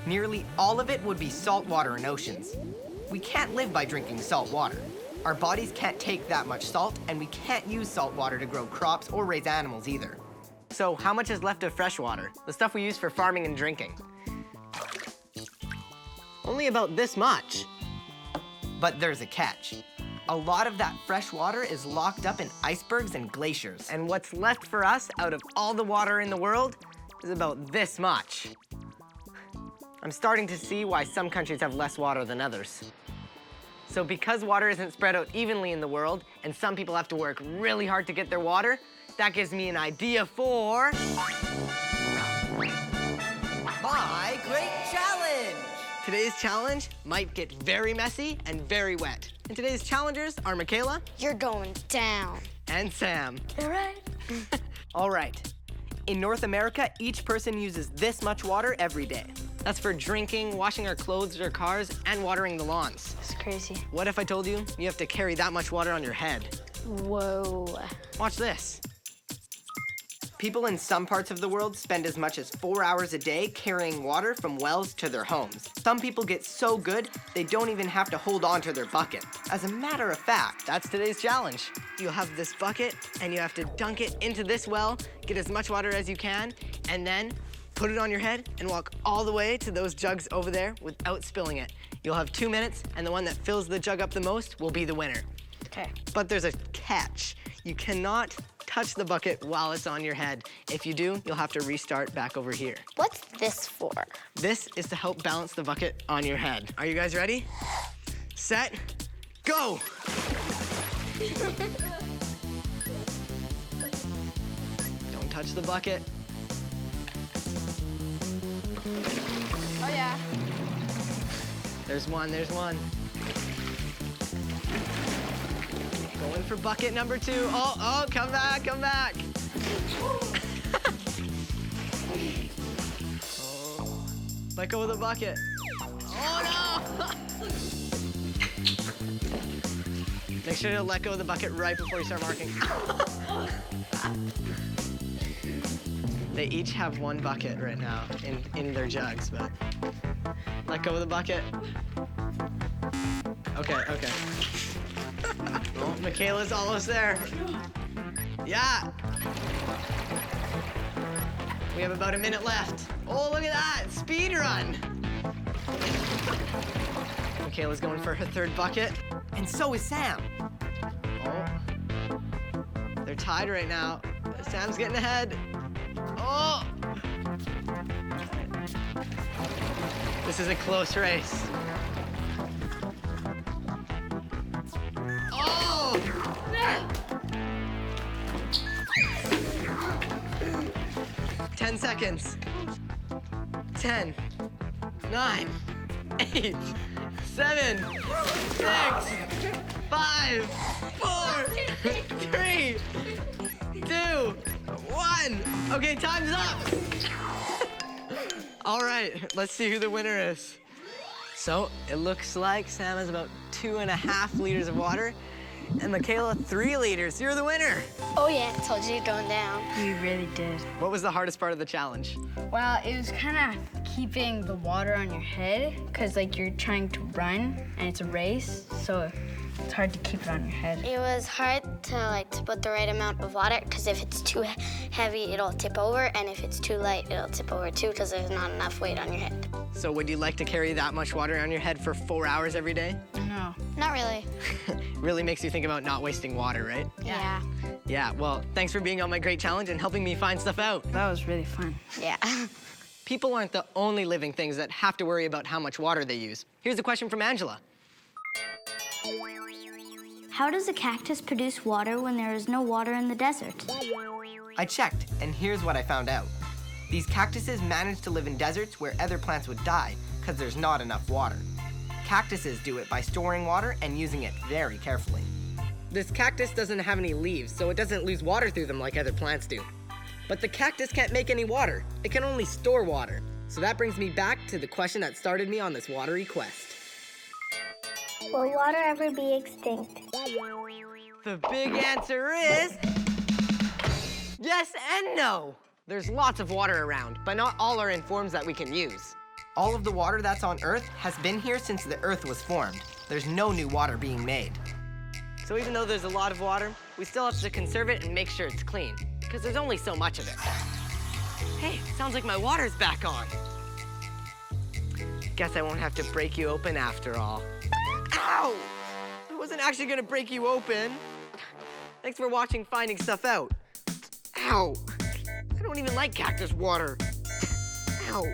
Nearly all of it would be salt water in oceans. We can't live by drinking salt water. Our bodies can't take that much salt, and we can't use salt water to grow crops or raise animals either. So how much is left of fresh water? The stuff we use for farming and drinking. Only about this much. But there's a catch. A lot of that fresh water is locked up in icebergs and glaciers. And what's left for us out of all the water in the world is about this much. I'm starting to see why some countries have less water than others. So because water isn't spread out evenly in the world, and some people have to work really hard to get their water, that gives me an idea for my great challenge. Today's challenge might get very messy and very wet. And today's challengers are Michaela. You're going down. And Sam. All right. All right. In North America, each person uses this much water every day. That's for drinking, washing our clothes or cars, and watering the lawns. It's crazy. What if I told you you have to carry that much water on your head? Whoa. Watch this. People in some parts of the world spend as much as 4 hours a day carrying water from wells to their homes. Some people get so good, they don't even have to hold on to their bucket. As a matter of fact, that's today's challenge. You'll have this bucket, and you have to dunk it into this well, get as much water as you can, and then put it on your head and walk all the way to those jugs over there without spilling it. You'll have 2 minutes, and the one that fills the jug up the most will be the winner. Okay. But there's a catch. You cannot touch the bucket while it's on your head. If you do, you'll have to restart back over here. What's this for? This is to help balance the bucket on your head. Are you guys ready? Set, go! Don't touch the bucket. Oh, yeah. There's one, there's one. Going for bucket number 2. Oh, come back, come back. Oh, let go of the bucket. Oh, no! Make sure to let go of the bucket right before you start marking. They each have 1 bucket right now in their jugs, but let go of the bucket. Okay, okay. Oh, Michaela's almost there. Yeah. We have about a minute left. Oh, look at that, speed run. Michaela's going for her 3rd bucket, and so is Sam. Oh, they're tied right now. Sam's getting ahead. Oh. This is a close race. Oh! 10 seconds. 10, 9, 8, 7, 6, 5, 4, 3, 2, 1. Okay, time's up. All right, let's see who the winner is. So it looks like Sam has about 2.5 liters of water, and Michaela 3 liters. You're the winner. Oh, yeah. I told you you're going down. You really did. What was the hardest part of the challenge? Well, it was kind of keeping the water on your head, because like you're trying to run and it's a race, so it's hard to keep it on your head. It was hard to put the right amount of water, because if it's too heavy, it'll tip over, and if it's too light, it'll tip over too, because there's not enough weight on your head. So would you like to carry that much water on your head for 4 hours every day? No. Not really. Really makes you think about not wasting water, right? Yeah. Yeah, well, thanks for being on my great challenge and helping me find stuff out. That was really fun. Yeah. People aren't the only living things that have to worry about how much water they use. Here's a question from Angela. How does a cactus produce water when there is no water in the desert? I checked, and here's what I found out. These cactuses manage to live in deserts where other plants would die because there's not enough water. Cactuses do it by storing water and using it very carefully. This cactus doesn't have any leaves, so it doesn't lose water through them like other plants do. But the cactus can't make any water. It can only store water. So that brings me back to the question that started me on this watery quest. Will water ever be extinct? The big answer is yes and no. There's lots of water around, but not all are in forms that we can use. All of the water that's on Earth has been here since the Earth was formed. There's no new water being made. So even though there's a lot of water, we still have to conserve it and make sure it's clean, because there's only so much of it. Hey, sounds like my water's back on. Guess I won't have to break you open after all. Ow! I wasn't actually gonna break you open. Thanks for watching Finding Stuff Out. Ow! I don't even like cactus water. Ow!